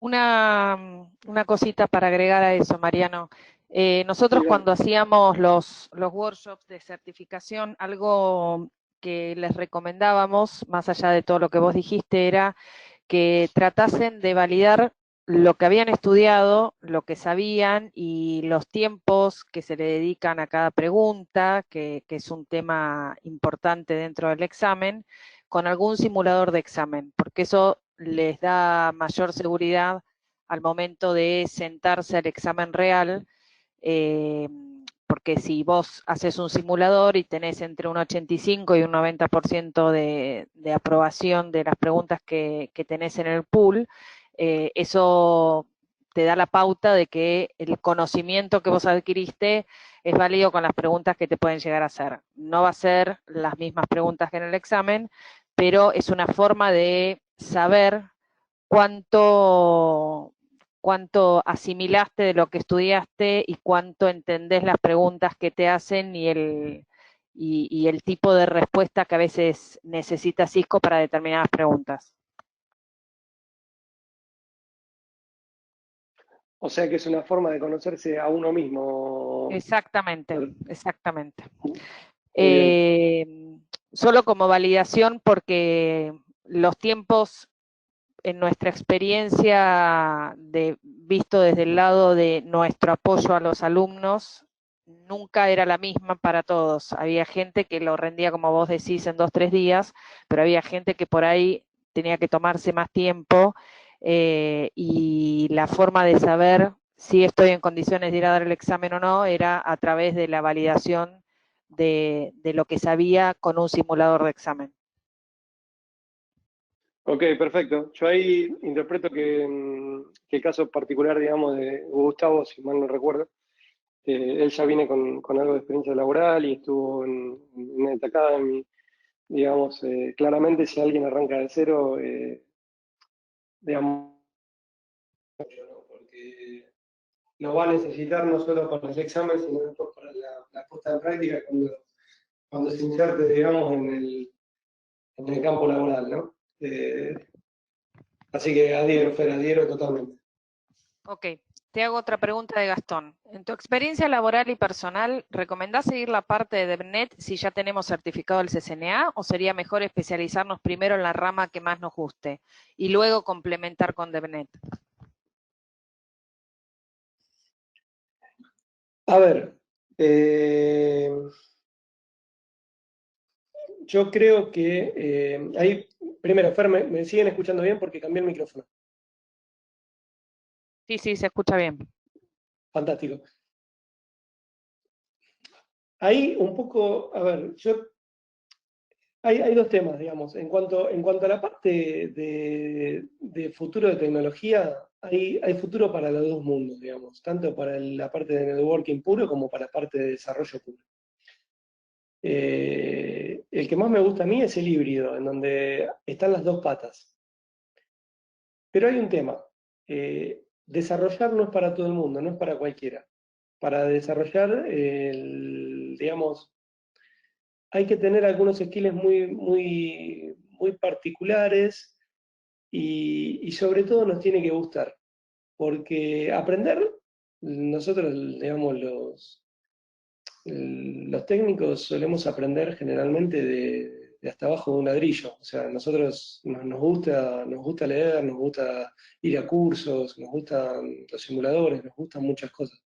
Una cosita para agregar a eso, Mariano. Sí, Nosotros dale. cuando hacíamos los workshops de certificación, algo que les recomendábamos, más allá de todo lo que vos dijiste, era que tratasen de validar lo que habían estudiado, lo que sabían y los tiempos que se le dedican a cada pregunta, que es un tema importante dentro del examen, con algún simulador de examen, porque eso les da mayor seguridad al momento de sentarse al examen real, porque si vos haces un simulador y tenés entre un 85 y un 90% de aprobación de las preguntas que tenés en el pool, eso te da la pauta de que el conocimiento que vos adquiriste es válido con las preguntas que te pueden llegar a hacer. No va a ser las mismas preguntas que en el examen, pero es una forma de saber cuánto, cuánto asimilaste de lo que estudiaste y cuánto entendés las preguntas que te hacen y el tipo de respuesta que a veces necesita Cisco para determinadas preguntas. O sea que es una forma de conocerse a uno mismo. Exactamente, exactamente. Muy bien. Solo como validación porque los tiempos en nuestra experiencia visto desde el lado de nuestro apoyo a los alumnos, nunca era la misma para todos. Había gente que lo rendía, como vos decís, en 2, 3 días, pero había gente que por ahí tenía que tomarse más tiempo y la forma de saber si estoy en condiciones de ir a dar el examen o no era a través de la validación de lo que sabía con un simulador de examen. Ok, perfecto. Yo ahí interpreto que el caso particular, digamos, de Gustavo, si mal no recuerdo, él ya viene con algo de experiencia laboral y estuvo en Net Academy. Digamos, claramente si alguien arranca de cero, digamos, ¿no? Porque lo va a necesitar no solo para el examen, sino después para la puesta en práctica cuando se inserte, digamos, en el campo laboral, ¿no? Así que adhiero, Fer, adhiero totalmente. Ok, te hago otra pregunta de Gastón. En tu experiencia laboral y personal, ¿recomendás seguir la parte de DevNet si ya tenemos certificado el CCNA o sería mejor especializarnos primero en la rama que más nos guste y luego complementar con DevNet? A ver, yo creo que ahí, primero, Fer, ¿me siguen escuchando bien? Porque cambié el micrófono. Sí, sí, se escucha bien. Fantástico. Ahí un poco, a ver, hay dos temas, digamos. En cuanto a la parte de futuro de tecnología, hay futuro para los dos mundos, digamos, tanto para la parte de networking puro como para la parte de desarrollo puro. El que más me gusta a mí es el híbrido, en donde están las dos patas. Pero hay un tema. Desarrollar no es para todo el mundo, no es para cualquiera. Para desarrollar, digamos, hay que tener algunos skills muy, muy, muy particulares y sobre todo nos tiene que gustar. Porque aprender, nosotros, digamos, los técnicos solemos aprender generalmente de hasta abajo de un ladrillo. O sea, nosotros nos gusta leer, nos gusta ir a cursos, nos gustan los simuladores, nos gustan muchas cosas.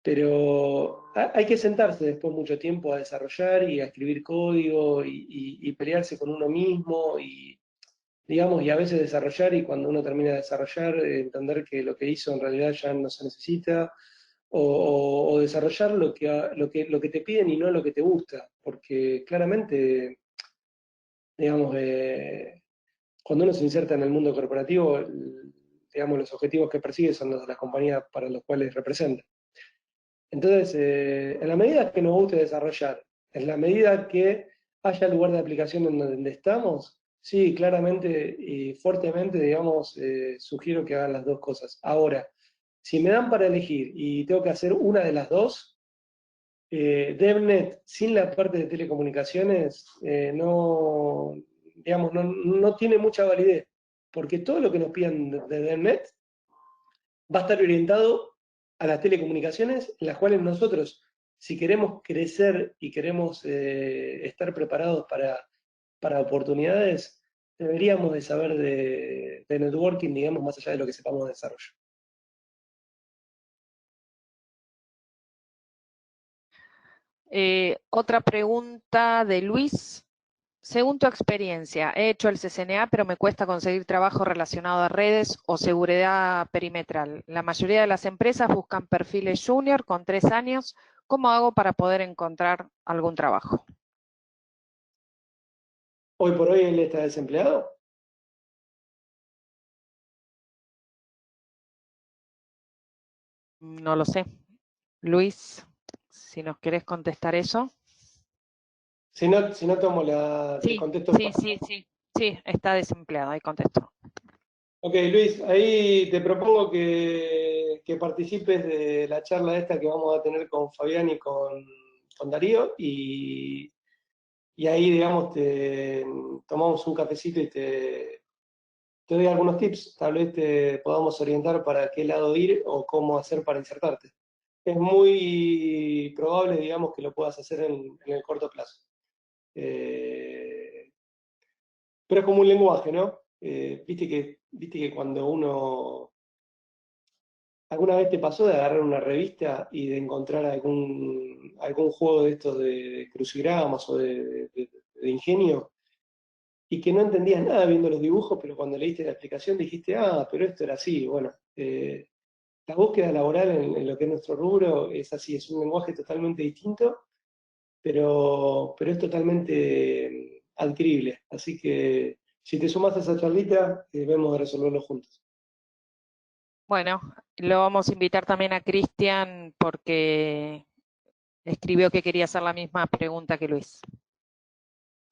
Pero hay que sentarse después mucho tiempo a desarrollar y a escribir código y pelearse con uno mismo y, digamos, y a veces desarrollar y cuando uno termina de desarrollar, entender que lo que hizo en realidad ya no se necesita o desarrollar lo que te piden y no lo que te gusta, porque claramente, digamos, cuando uno se inserta en el mundo corporativo, digamos, los objetivos que persigue son los de las compañías para los cuales representa. Entonces, en la medida que nos guste desarrollar, en la medida que haya lugar de aplicación en donde estamos, sí, claramente y fuertemente, digamos, sugiero que hagan las dos cosas. Ahora, si me dan para elegir y tengo que hacer una de las dos, DevNet sin la parte de telecomunicaciones no, digamos, no tiene mucha validez, porque todo lo que nos pidan de DevNet va a estar orientado a las telecomunicaciones, en las cuales nosotros, si queremos crecer y queremos estar preparados para oportunidades, deberíamos de saber de networking, digamos, más allá de lo que sepamos de desarrollo. Otra pregunta de Luis. Según tu experiencia, he hecho el CCNA, pero me cuesta conseguir trabajo relacionado a redes o seguridad perimetral. La mayoría de las empresas buscan perfiles junior con 3 años. ¿Cómo hago para poder encontrar algún trabajo? Hoy por hoy él está desempleado. No lo sé. Luis, si nos querés contestar eso. Si no tomo te Sí, contesto. sí, sí, sí. Sí, está desempleado, ahí contestó. Ok, Luis, ahí te propongo que participes de la charla esta que vamos a tener con Fabián y con Darío, y ahí, digamos, tomamos un cafecito y te doy algunos tips, tal vez te podamos orientar para qué lado ir o cómo hacer para insertarte. Es muy probable, digamos, que lo puedas hacer en el corto plazo. Eh, pero es como un lenguaje, ¿no? Viste que cuando uno... ¿Alguna vez te pasó de agarrar una revista y de encontrar algún juego de estos de crucigramas o de ingenio y que no entendías nada viendo los dibujos, pero cuando leíste la explicación dijiste, ah, pero esto era así? Bueno, la búsqueda laboral en lo que es nuestro rubro es así, es un lenguaje totalmente distinto, pero es totalmente adquirible. Así que si te sumas a esa charlita, vemos de resolverlo juntos. Bueno, lo vamos a invitar también a Cristian porque escribió que quería hacer la misma pregunta que Luis.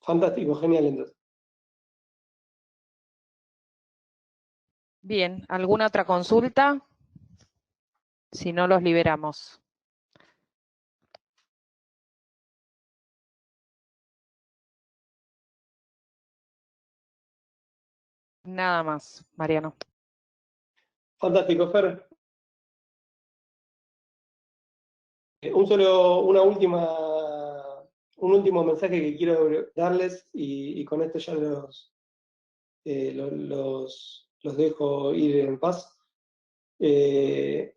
Fantástico, genial entonces. Bien, ¿alguna otra consulta? Si no, los liberamos. Nada más, Mariano. Fantástico, Fer. Un último mensaje que quiero darles y con esto ya los dejo ir en paz. Eh,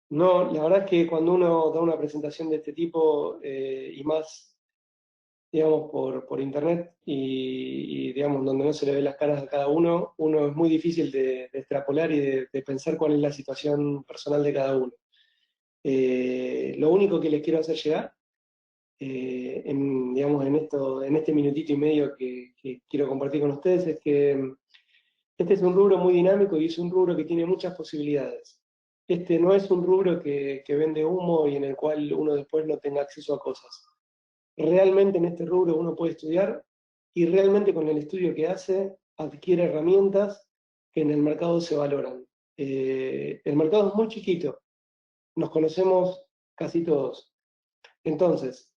no, la verdad es que cuando uno da una presentación de este tipo y más, digamos, por internet digamos, donde no se le ve las caras a cada uno es muy difícil de extrapolar y de pensar cuál es la situación personal de cada uno. Lo único que les quiero hacer llegar digamos, en este minutito y medio que quiero compartir con ustedes es que este es un rubro muy dinámico y es un rubro que tiene muchas posibilidades. Este no es un rubro que vende humo y en el cual uno después no tenga acceso a cosas. Realmente en este rubro uno puede estudiar y realmente con el estudio que hace adquiere herramientas que en el mercado se valoran. El mercado es muy chiquito, nos conocemos casi todos. Entonces,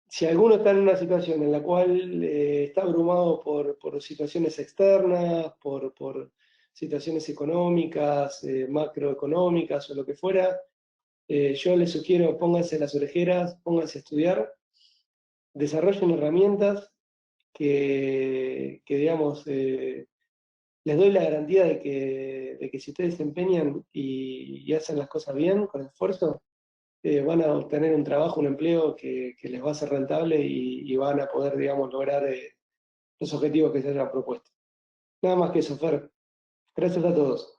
si alguno está en una situación en la cual está abrumado por situaciones externas, por situaciones económicas, macroeconómicas o lo que fuera, yo les sugiero pónganse las orejeras, pónganse a estudiar, desarrollen herramientas que digamos, les doy la garantía de que si ustedes se empeñan y hacen las cosas bien, con esfuerzo, van a obtener un trabajo, un empleo que les va a ser rentable y van a poder, digamos, lograr los objetivos que se hayan propuesto. Nada más que eso, Fer. Gracias a todos.